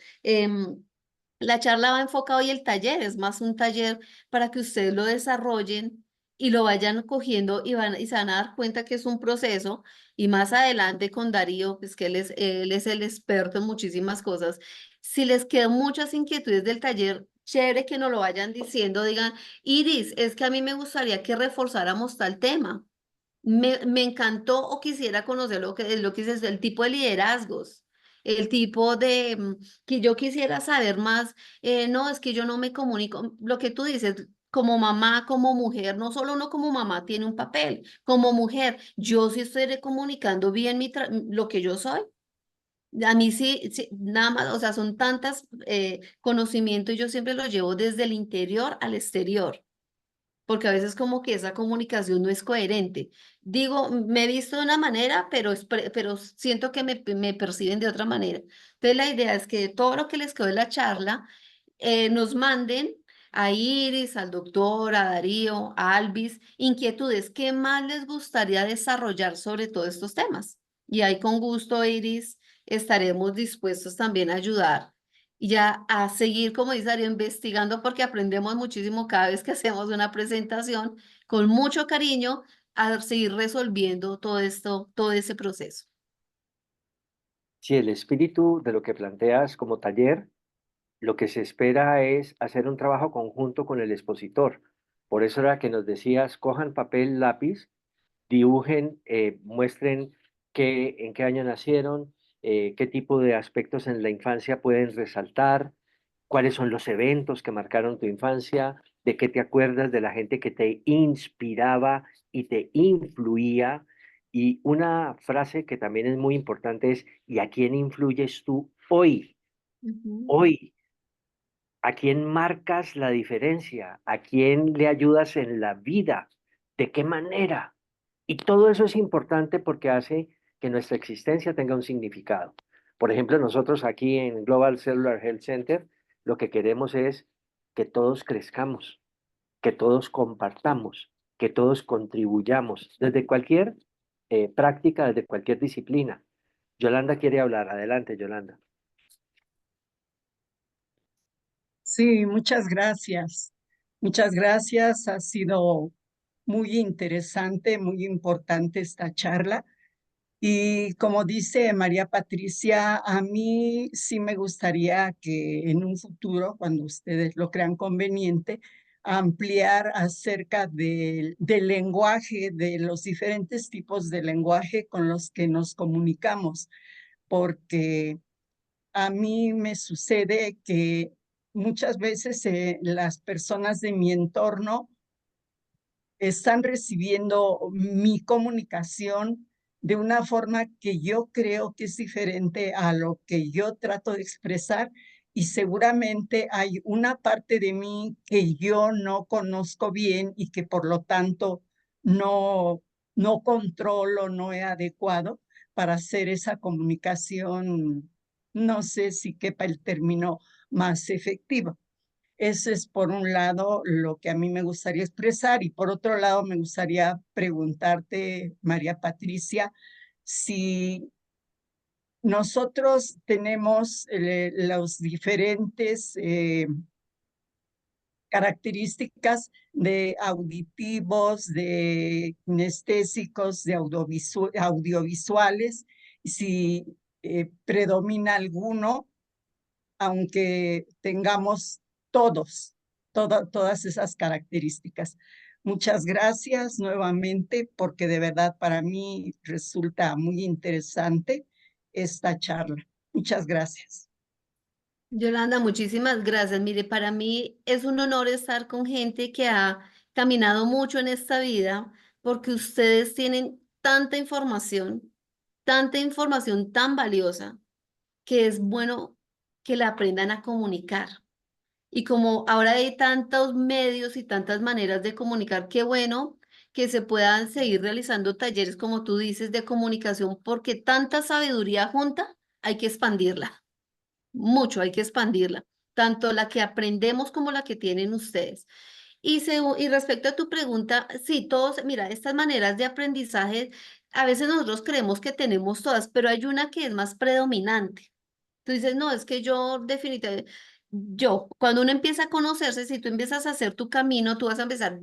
La charla va enfocada y el taller es más un taller para que ustedes lo desarrollen y lo vayan cogiendo y se van a dar cuenta que es un proceso. Y más adelante con Darío, pues que él es el experto en muchísimas cosas. Si les quedan muchas inquietudes del taller, chévere que nos lo vayan diciendo, digan, Iris, es que a mí me gustaría que reforzáramos tal tema. Me encantó o quisiera conocer lo que es el tipo de liderazgos, el tipo de que yo quisiera saber más. No, es que yo no me comunico, lo que tú dices, como mamá, como mujer, no solo uno como mamá tiene un papel, como mujer, yo sí estoy comunicando bien lo que yo soy. A mí sí, sí, nada más, o sea, son tantas conocimientos y yo siempre los llevo desde el interior al exterior porque a veces como que esa comunicación no es coherente. Digo, me he visto de una manera, pero siento que me perciben de otra manera. Entonces la idea es que todo lo que les quedó de la charla nos manden a Iris, al doctor, a Darío, a Alvis, inquietudes, ¿qué más les gustaría desarrollar sobre todos estos temas? Y ahí con gusto, Iris, estaremos dispuestos también a ayudar y ya a seguir, como dice Darío, investigando porque aprendemos muchísimo cada vez que hacemos una presentación, con mucho cariño, a seguir resolviendo todo esto, todo ese proceso. Si el espíritu de lo que planteas como taller, lo que se espera es hacer un trabajo conjunto con el expositor. Por eso era que nos decías, cojan papel, lápiz, dibujen, muestren en qué año nacieron, qué tipo de aspectos en la infancia pueden resaltar, cuáles son los eventos que marcaron tu infancia, de qué te acuerdas de la gente que te inspiraba y te influía. Y una frase que también es muy importante es, ¿y a quién influyes tú hoy? Ujú, Hoy, ¿a quién marcas la diferencia? ¿A quién le ayudas en la vida? ¿De qué manera? Y todo eso es importante porque hace que nuestra existencia tenga un significado. Por ejemplo, nosotros aquí en Global Cellular Health Center lo que queremos es que todos crezcamos, que todos compartamos, que todos contribuyamos desde cualquier práctica, desde cualquier disciplina. Yolanda quiere hablar. Adelante, Yolanda. Sí, muchas gracias. Muchas gracias. Ha sido muy interesante, muy importante esta charla. Y como dice María Patricia, a mí sí me gustaría que en un futuro, cuando ustedes lo crean conveniente, ampliar acerca del lenguaje, de los diferentes tipos de lenguaje con los que nos comunicamos, porque a mí me sucede que muchas veces las personas de mi entorno están recibiendo mi comunicación de una forma que yo creo que es diferente a lo que yo trato de expresar, y seguramente hay una parte de mí que yo no conozco bien y que por lo tanto no controlo, no he adecuado para hacer esa comunicación, no sé si quepa el término, más efectiva. Ese es por un lado lo que a mí me gustaría expresar, y por otro lado me gustaría preguntarte, María Patricia, si nosotros tenemos los diferentes características de auditivos, de kinestésicos, de audiovisuales, si predomina alguno, aunque tengamos todos, todas esas características. Muchas gracias nuevamente, porque de verdad para mí resulta muy interesante esta charla. Muchas gracias. Yolanda, muchísimas gracias. Mire, para mí es un honor estar con gente que ha caminado mucho en esta vida, porque ustedes tienen tanta información tan valiosa, que es bueno que la aprendan a comunicar. Y como ahora hay tantos medios y tantas maneras de comunicar, qué bueno que se puedan seguir realizando talleres, como tú dices, de comunicación, porque tanta sabiduría junta hay que expandirla, mucho hay que expandirla, tanto la que aprendemos como la que tienen ustedes. Y respecto a tu pregunta, sí, todos, mira, estas maneras de aprendizaje, a veces nosotros creemos que tenemos todas, pero hay una que es más predominante. Tú dices, no, es que yo definitivamente, cuando uno empieza a conocerse, si tú empiezas a hacer tu camino, tú vas a empezar,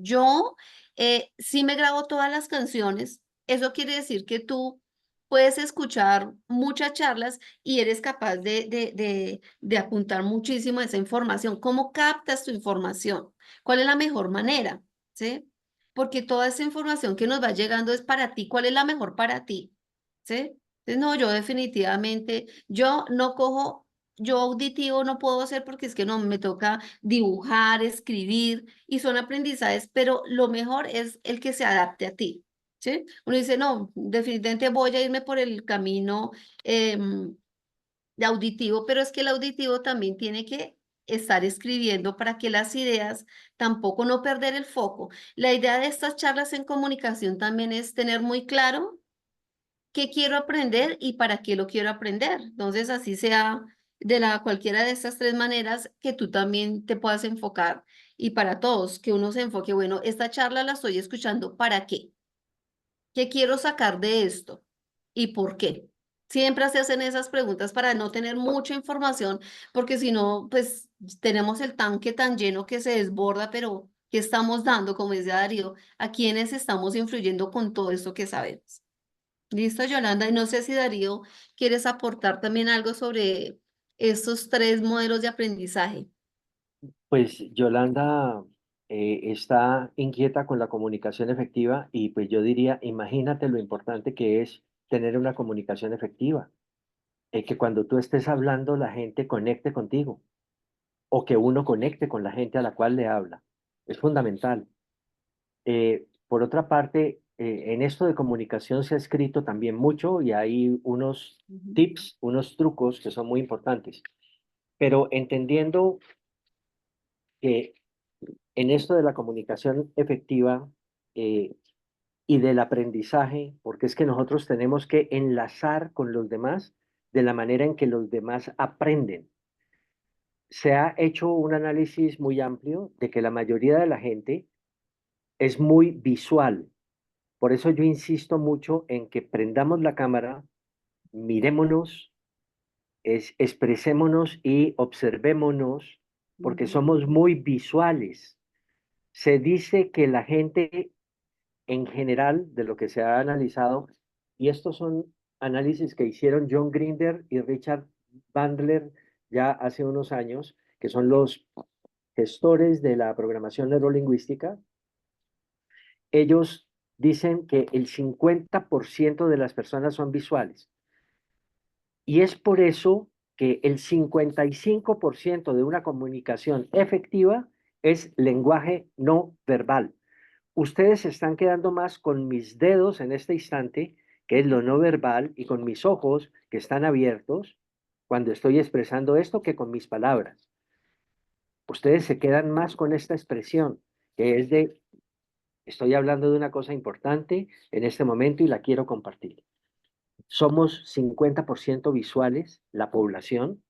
sí me grabo todas las canciones, eso quiere decir que tú puedes escuchar muchas charlas y eres capaz de apuntar muchísimo esa información. ¿Cómo captas tu información? ¿Cuál es la mejor manera? ¿Sí? Porque toda esa información que nos va llegando es para ti. ¿Cuál es la mejor para ti? ¿Sí? Entonces, no, yo definitivamente, yo auditivo no puedo hacer porque es que no, me toca dibujar, escribir y son aprendizajes, pero lo mejor es el que se adapte a ti, ¿sí? Uno dice, no, definitivamente voy a irme por el camino de auditivo, pero es que el auditivo también tiene que estar escribiendo para que las ideas tampoco no perder el foco. La idea de estas charlas en comunicación también es tener muy claro qué quiero aprender y para qué lo quiero aprender. Entonces, así sea cualquiera de estas tres maneras que tú también te puedas enfocar y para todos, que uno se enfoque, bueno, esta charla la estoy escuchando, ¿para qué? ¿Qué quiero sacar de esto? ¿Y por qué? Siempre se hacen esas preguntas para no tener mucha información, porque si no, pues tenemos el tanque tan lleno que se desborda, pero ¿qué estamos dando, como dice Darío? ¿A quiénes estamos influyendo con todo esto que sabemos? Listo, Yolanda. Y no sé si Darío quieres aportar también algo sobre estos tres modelos de aprendizaje. Pues Yolanda está inquieta con la comunicación efectiva y pues yo diría, imagínate lo importante que es tener una comunicación efectiva, que cuando tú estés hablando la gente conecte contigo o que uno conecte con la gente a la cual le habla. Es fundamental. Por otra parte, en esto de comunicación se ha escrito también mucho y hay unos Ujú. tips, unos trucos que son muy importantes, pero entendiendo que en esto de la comunicación efectiva y del aprendizaje, porque es que nosotros tenemos que enlazar con los demás de la manera en que los demás aprenden. Se ha hecho un análisis muy amplio de que la mayoría de la gente es muy visual. Por eso yo insisto mucho en que prendamos la cámara, mirémonos, expresémonos y observémonos, porque Ujú. somos muy visuales. Se dice que la gente en general, de lo que se ha analizado, y estos son análisis que hicieron John Grinder y Richard Bandler ya hace unos años, que son los gestores de la programación neurolingüística. Ellos dicen que el 50% de las personas son visuales. Y es por eso que el 55% de una comunicación efectiva es lenguaje no verbal. Ustedes se están quedando más con mis dedos en este instante que es lo no verbal, y con mis ojos que están abiertos cuando estoy expresando esto que con mis palabras. Ustedes se quedan más con esta expresión, que es de, estoy hablando de una cosa importante en este momento y la quiero compartir. Somos 50% visuales, la población,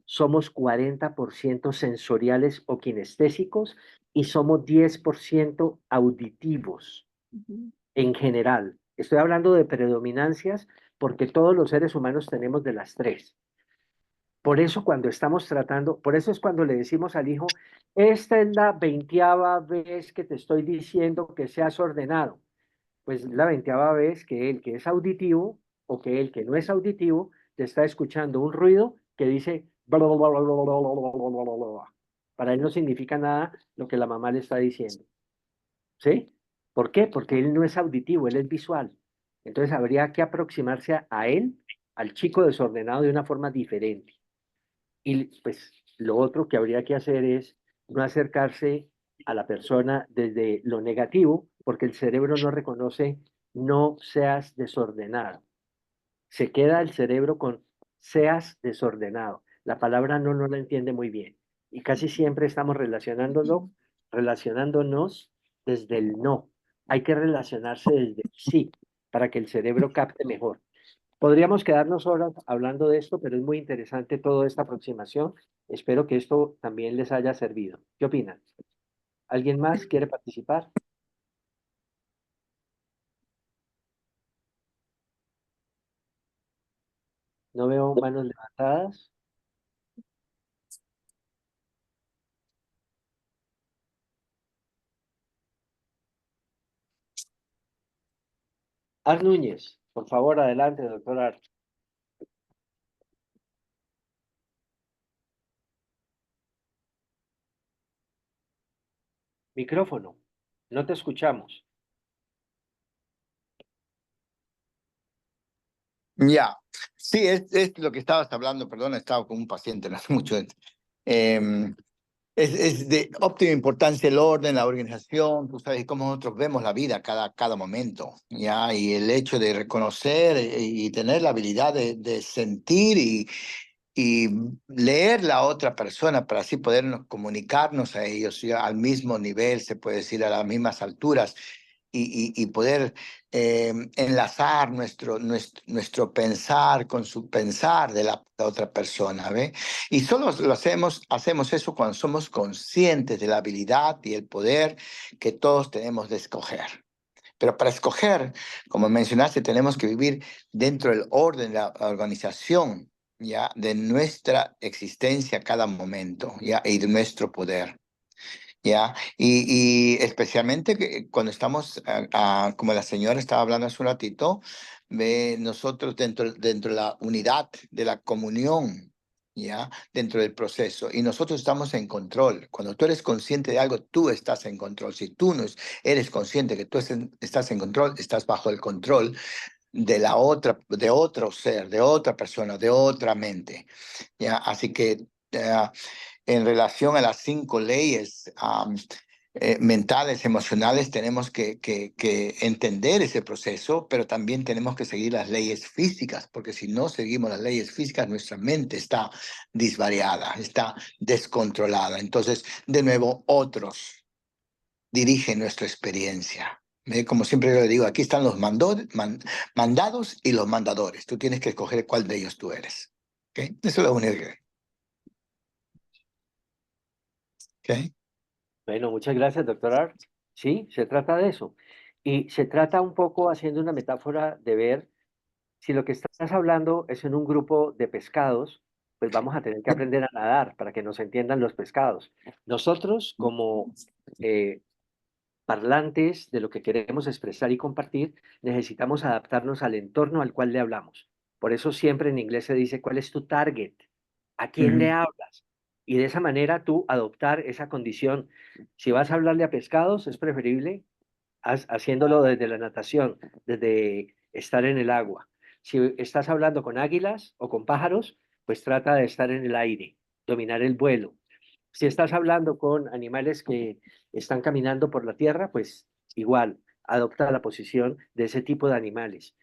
somos 40% sensoriales o kinestésicos y somos 10% auditivos en general. Estoy hablando de predominancias porque todos los seres humanos tenemos de las tres. Por eso cuando estamos tratando, por eso es cuando le decimos al hijo, esta es la 20ª vez que te estoy diciendo que seas ordenado. Pues la 20ª vez que el que es auditivo o que el que no es auditivo te está escuchando un ruido que dice bla, bla, bla, bla, bla, bla, bla, bla, bla, bla, bla. Para él no significa nada lo que la mamá le está diciendo. ¿Sí? ¿Por qué? Porque él no es auditivo, él es visual. Entonces habría que aproximarse a él, al chico desordenado, de una forma diferente. Y pues lo otro que habría que hacer es no acercarse a la persona desde lo negativo, porque el cerebro no reconoce no seas desordenado. Se queda el cerebro con seas desordenado. La palabra no la entiende muy bien. Y casi siempre estamos relacionándonos desde el no. Hay que relacionarse desde el sí, para que el cerebro capte mejor. Podríamos quedarnos horas hablando de esto, pero es muy interesante toda esta aproximación. Espero que esto también les haya servido. ¿Qué opinan? ¿Alguien más quiere participar? No veo manos levantadas. Art Núñez, por favor, adelante, doctor Art. Micrófono. No te escuchamos. Ya, sí, es lo que estabas hablando, perdón, estaba con un paciente, no hace mucho. Em, es de óptima importancia el orden, la organización, tú sabes cómo nosotros vemos la vida cada momento, ¿ya? Y el hecho de reconocer y tener la habilidad de sentir y leer la otra persona para así podernos comunicarnos a ellos, ya al mismo nivel, se puede decir, a las mismas alturas y poder enlazar nuestro pensar con su pensar de la otra persona, ¿ve? Y solo hacemos eso cuando somos conscientes de la habilidad y el poder que todos tenemos de escoger. Pero para escoger, como mencionaste, tenemos que vivir dentro del orden, de la organización, ¿ya? De nuestra existencia cada momento, ¿ya? Y de nuestro poder. ¿Ya? Y especialmente cuando estamos, como la señora estaba hablando hace un ratito, nosotros dentro de la unidad, de la comunión, ¿ya? Dentro del proceso. Y nosotros estamos en control. Cuando tú eres consciente de algo, tú estás en control. Si tú no eres consciente que tú estás en control, estás bajo el control de otro ser, de otra persona, de otra mente, ¿ya? Así que en relación a las 5 leyes mentales, emocionales, tenemos que entender ese proceso, pero también tenemos que seguir las leyes físicas, porque si no seguimos las leyes físicas, nuestra mente está disvariada, está descontrolada. Entonces, de nuevo, otros dirigen nuestra experiencia. Como siempre yo le digo, aquí están los mandados y los mandadores. Tú tienes que escoger cuál de ellos tú eres. ¿Okay? Eso es lo único que... ¿Okay? Bueno, muchas gracias, doctor Art. Sí, se trata de eso. Y se trata un poco haciendo una metáfora de ver si lo que estás hablando es en un grupo de pescados, pues vamos a tener que aprender a nadar para que nos entiendan los pescados. Nosotros, como eh, parlantes de lo que queremos expresar y compartir, necesitamos adaptarnos al entorno al cual le hablamos. Por eso siempre en inglés se dice, ¿cuál es tu target? ¿A quién le hablas? Y de esa manera tú adoptar esa condición. Si vas a hablarle a pescados, es preferible haciéndolo desde la natación, desde estar en el agua. Si estás hablando con águilas o con pájaros, pues trata de estar en el aire, dominar el vuelo. Si estás hablando con animales que están caminando por la tierra, pues igual, adopta la posición de ese tipo de animales.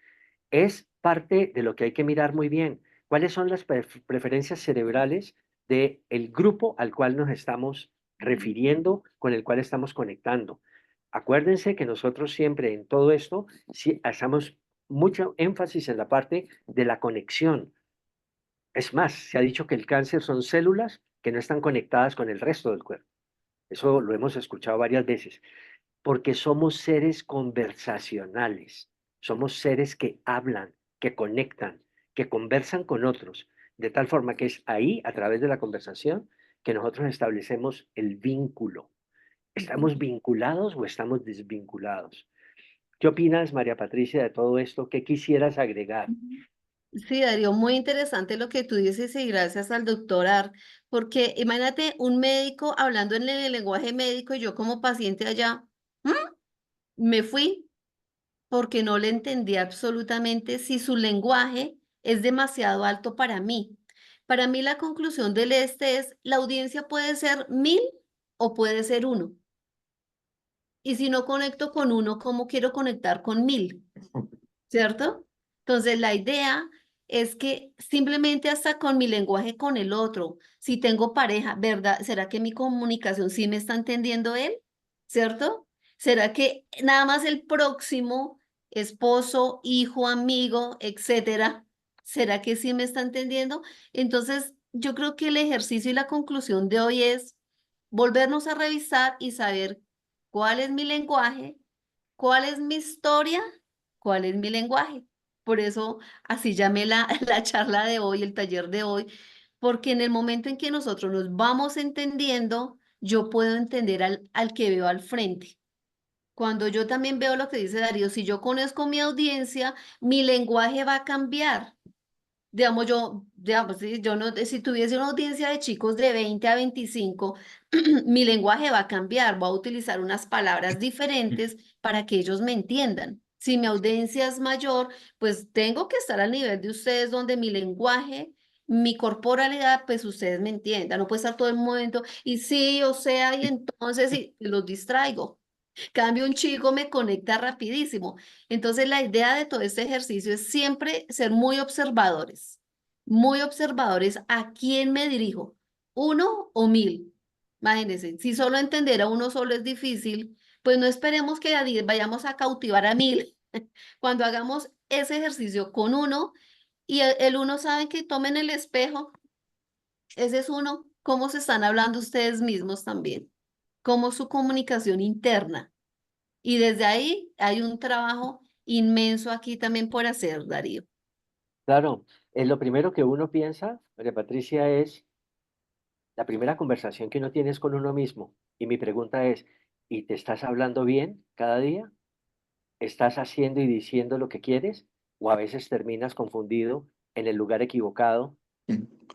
es parte de lo que hay que mirar muy bien. ¿Cuáles son las preferencias cerebrales del grupo al cual nos estamos refiriendo, con el cual estamos conectando? Acuérdense que nosotros siempre en todo esto hacemos mucho énfasis en la parte de la conexión. Es más, se ha dicho que el cáncer son células que no están conectadas con el resto del cuerpo. Eso lo hemos escuchado varias veces, porque somos seres conversacionales, somos seres que hablan, que conectan, que conversan con otros, de tal forma que es ahí, a través de la conversación, que nosotros establecemos el vínculo. ¿Estamos vinculados o estamos desvinculados? ¿Qué opinas, María Patricia, de todo esto? ¿Qué quisieras agregar? Sí, Darío, muy interesante lo que tú dices y gracias al doctor Art, porque imagínate un médico hablando en el lenguaje médico y yo como paciente allá, me fui porque no le entendí absolutamente si su lenguaje es demasiado alto para mí. Para mí la conclusión del es, la audiencia puede ser 1000 o puede ser 1. Y si no conecto con 1, ¿cómo quiero conectar con 1000? ¿Cierto? Entonces, la idea es que simplemente hasta con mi lenguaje con el otro, si tengo pareja, ¿verdad? ¿Será que mi comunicación sí me está entendiendo él? ¿Cierto? ¿Será que nada más el próximo esposo, hijo, amigo, etcétera, será que sí me está entendiendo? Entonces, yo creo que el ejercicio y la conclusión de hoy es volvernos a revisar y saber cuál es mi lenguaje, cuál es mi historia, cuál es mi lenguaje. Por eso así llamé la charla de hoy, el taller de hoy, porque en el momento en que nosotros nos vamos entendiendo, yo puedo entender al que veo al frente. Cuando yo también veo lo que dice Darío, si yo conozco mi audiencia, mi lenguaje va a cambiar. Digamos, digamos, si yo no, si tuviese una audiencia de chicos de 20 a 25, mi lenguaje va a cambiar, voy a utilizar unas palabras diferentes para que ellos me entiendan. Si mi audiencia es mayor, pues tengo que estar al nivel de ustedes donde mi lenguaje, mi corporalidad, pues ustedes me entiendan. No puede estar todo el momento y sí, o sea, y entonces y los distraigo. Cambio, un chico me conecta rapidísimo. Entonces, la idea de todo este ejercicio es siempre ser muy observadores a quién me dirijo, 1 o 1000. Imagínense, si solo entender a uno solo es difícil, pues no esperemos que vayamos a cautivar a 1000. Cuando hagamos ese ejercicio con uno y el uno sabe que tomen el espejo, ese es uno, cómo se están hablando ustedes mismos también, cómo su comunicación interna. Y desde ahí hay un trabajo inmenso aquí también por hacer, Darío. Claro, lo primero que uno piensa, María Patricia, es la primera conversación que uno tiene es con uno mismo. Y mi pregunta es, ¿y te estás hablando bien cada día? ¿Estás haciendo y diciendo lo que quieres? ¿O a veces terminas confundido en el lugar equivocado,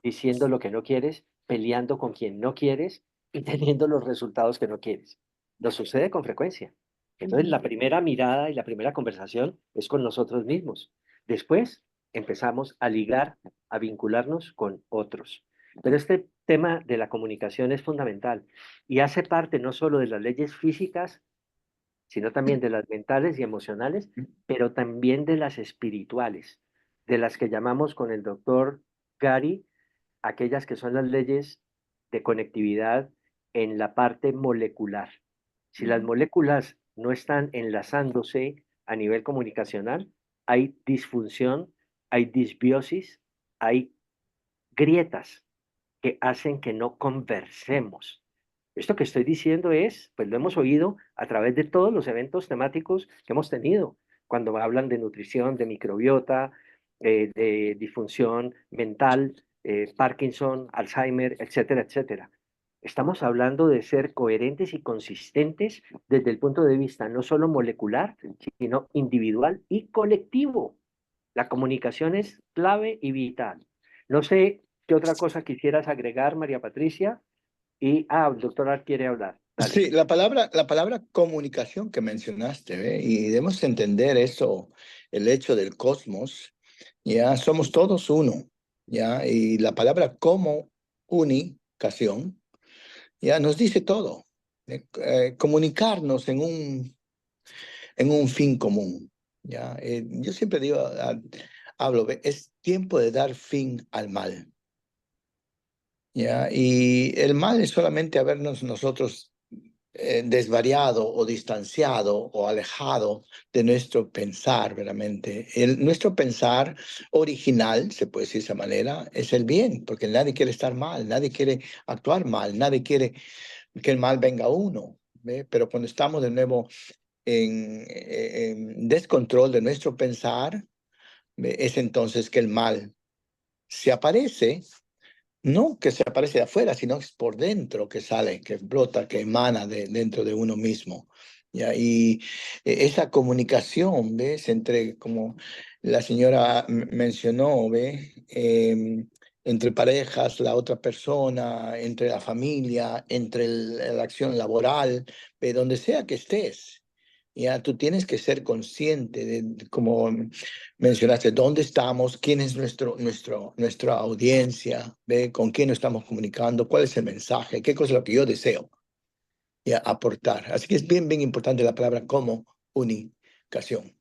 diciendo lo que no quieres, peleando con quien no quieres y teniendo los resultados que no quieres? Nos sucede con frecuencia. Entonces, la primera mirada y la primera conversación es con nosotros mismos. Después empezamos a ligar, a vincularnos con otros. Pero este tema de la comunicación es fundamental y hace parte no solo de las leyes físicas, sino también de las mentales y emocionales, pero también de las espirituales, de las que llamamos con el doctor Gary, aquellas que son las leyes de conectividad en la parte molecular. Si las moléculas no están enlazándose a nivel comunicacional, hay disfunción, hay disbiosis, hay grietas que hacen que no conversemos. Esto que estoy diciendo es, pues lo hemos oído a través de todos los eventos temáticos que hemos tenido, cuando hablan de nutrición, de microbiota, de disfunción mental, Parkinson, Alzheimer, etcétera, etcétera. Estamos hablando de ser coherentes y consistentes desde el punto de vista no solo molecular, sino individual y colectivo. La comunicación es clave y vital. No sé qué otra cosa quisieras agregar, María Patricia. Y, el doctor Art quiere hablar. Dale. Sí, la palabra comunicación que mencionaste, ¿ve? Y debemos entender eso, el hecho del cosmos, ya somos todos uno, ya, y la palabra comunicación, ya nos dice todo. Comunicarnos en un fin común, ¿ya? Yo siempre digo, hablo, es tiempo de dar fin al mal, ¿ya? Y el mal es solamente habernos nosotros desvariado o distanciado o alejado de nuestro pensar verdaderamente. Nuestro pensar original, se puede decir de esa manera, es el bien, porque nadie quiere estar mal, nadie quiere actuar mal, nadie quiere que el mal venga a uno, ¿ve? Pero cuando estamos de nuevo en descontrol de nuestro pensar, ¿ve? Es entonces que el mal se aparece, no que se aparece de afuera, sino que es por dentro que sale, que brota, que emana dentro de uno mismo. ¿Ya? Y esa comunicación, ¿ves? Entre, como la señora mencionó, ¿ve? Entre parejas, la otra persona, entre la familia, entre la acción laboral, de donde sea que estés. Ya tú tienes que ser consciente de, como mencionaste, dónde estamos, quién es nuestra audiencia, ¿ve? Con quién nos estamos comunicando, cuál es el mensaje, qué cosa es lo que yo deseo ya, aportar. Así que es bien, bien importante la palabra comunicación,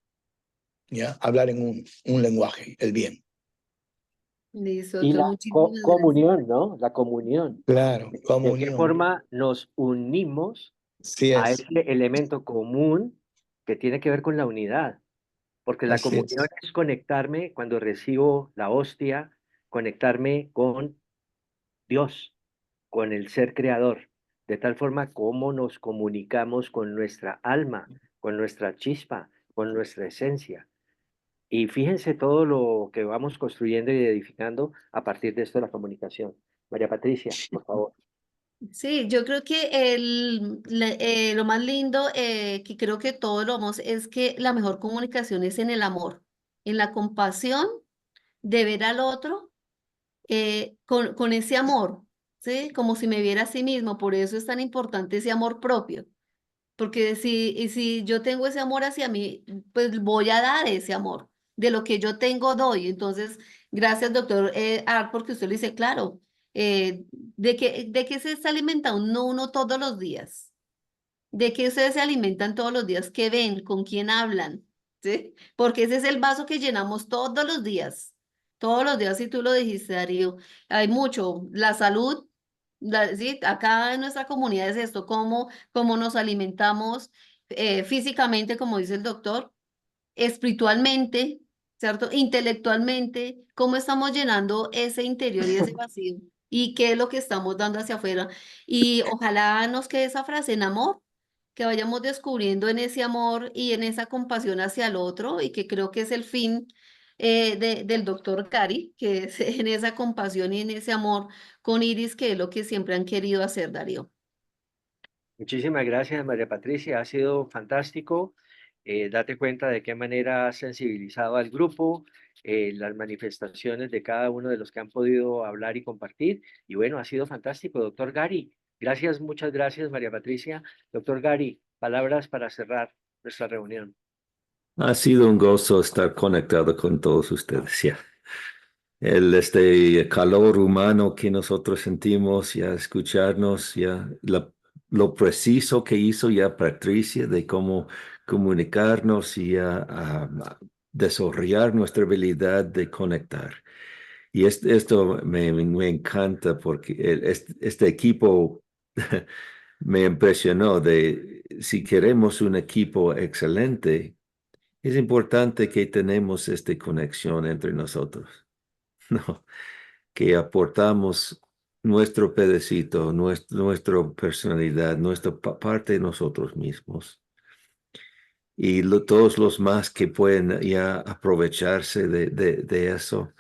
¿ya? Hablar en un lenguaje, el bien. Listo, Y doctor, la muchísimas gracias. comunión, ¿no? La comunión. Claro, ¿De qué comunión. forma nos unimos Sí a es, ese elemento común que tiene que ver con la unidad? Porque la así comunión es. es conectarme cuando recibo la hostia, conectarme con Dios, con el ser creador, de tal forma como nos comunicamos con nuestra alma, con nuestra chispa, con nuestra esencia. Y fíjense todo lo que vamos construyendo y edificando a partir de esto de la comunicación. María Patricia, por favor. Sí, yo creo que lo más lindo que creo que todos lo vamos es que la mejor comunicación es en el amor, en la compasión de ver al otro con ese amor, ¿sí? Como si me viera a sí mismo. Por eso es tan importante ese amor propio. Porque si yo tengo ese amor hacia mí, pues voy a dar ese amor. De lo que yo tengo, doy. Entonces, gracias, doctor Art, porque usted lo dice claro. ¿De qué se está alimentando uno todos los días? ¿De qué ustedes se alimentan todos los días? ¿Qué ven? ¿Con quién hablan? ¿Sí? Porque ese es el vaso que llenamos todos los días. Todos los días, si tú lo dijiste, Darío. Hay mucho. La salud, sí, acá en nuestra comunidad es esto, cómo nos alimentamos físicamente, como dice el doctor, espiritualmente, ¿cierto? Intelectualmente, cómo estamos llenando ese interior y ese vacío y qué es lo que estamos dando hacia afuera. Y ojalá nos quede esa frase en amor, que vayamos descubriendo en ese amor y en esa compasión hacia el otro y que creo que es el fin del doctor Cari, que es en esa compasión y en ese amor con Iris, que es lo que siempre han querido hacer, Darío. Muchísimas gracias, María Patricia. Ha sido fantástico. Date cuenta de qué manera has sensibilizado al grupo, las manifestaciones de cada uno de los que han podido hablar y compartir. Y bueno, ha sido fantástico, doctor Gary. Gracias, muchas gracias, María Patricia. Doctor Gary, palabras para cerrar nuestra reunión. Ha sido un gozo estar conectado con todos ustedes, ya. Este calor humano que nosotros sentimos, ya escucharnos, ya lo preciso que hizo ya Patricia de cómo comunicarnos y a desarrollar nuestra habilidad de conectar. Y esto me encanta porque este equipo me impresionó de si queremos un equipo excelente, es importante que tenemos esta conexión entre nosotros, ¿no? Que aportamos nuestro pedacito, nuestra personalidad, nuestra parte de nosotros mismos. Y todos los más que pueden ya aprovecharse de eso,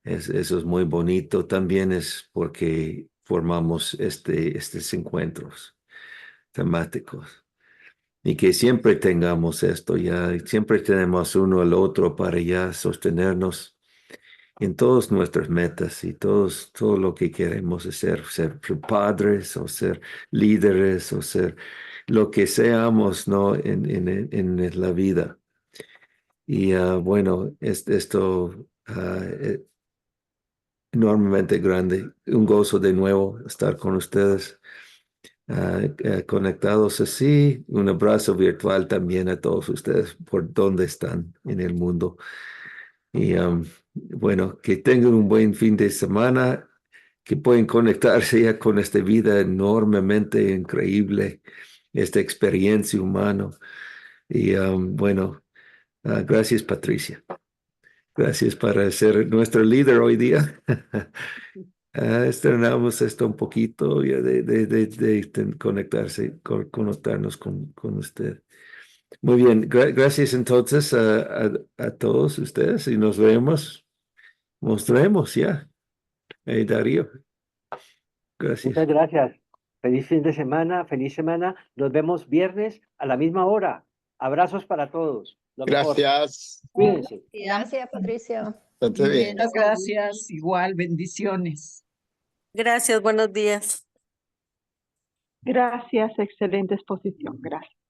eso es muy bonito. También es porque formamos estos encuentros temáticos. Y que siempre tengamos esto ya, siempre tenemos uno al otro para ya sostenernos en todas nuestras metas y todo lo que queremos hacer, ser padres o ser líderes o ser lo que seamos, ¿no? En la vida. Y bueno, esto enormemente grande, un gozo de nuevo estar con ustedes. conectados así. Un abrazo virtual también a todos ustedes por donde están en el mundo. Y bueno, que tengan un buen fin de semana, que pueden conectarse ya con esta vida enormemente increíble, esta experiencia humana. Y bueno, gracias, Patricia. Gracias por ser nuestro líder hoy día. Estrenamos esto un poquito ya de conectarnos con usted. Muy bien, gracias entonces a todos ustedes y nos vemos ya. Darío, gracias. Muchas gracias. Feliz fin de semana, feliz semana. Nos vemos viernes a la misma hora. Abrazos para todos. Lo mejor. Gracias. Cuídense. Gracias, Patricia. Estate bien. Muchas gracias, igual, bendiciones. Gracias, buenos días. Gracias, excelente exposición. Gracias.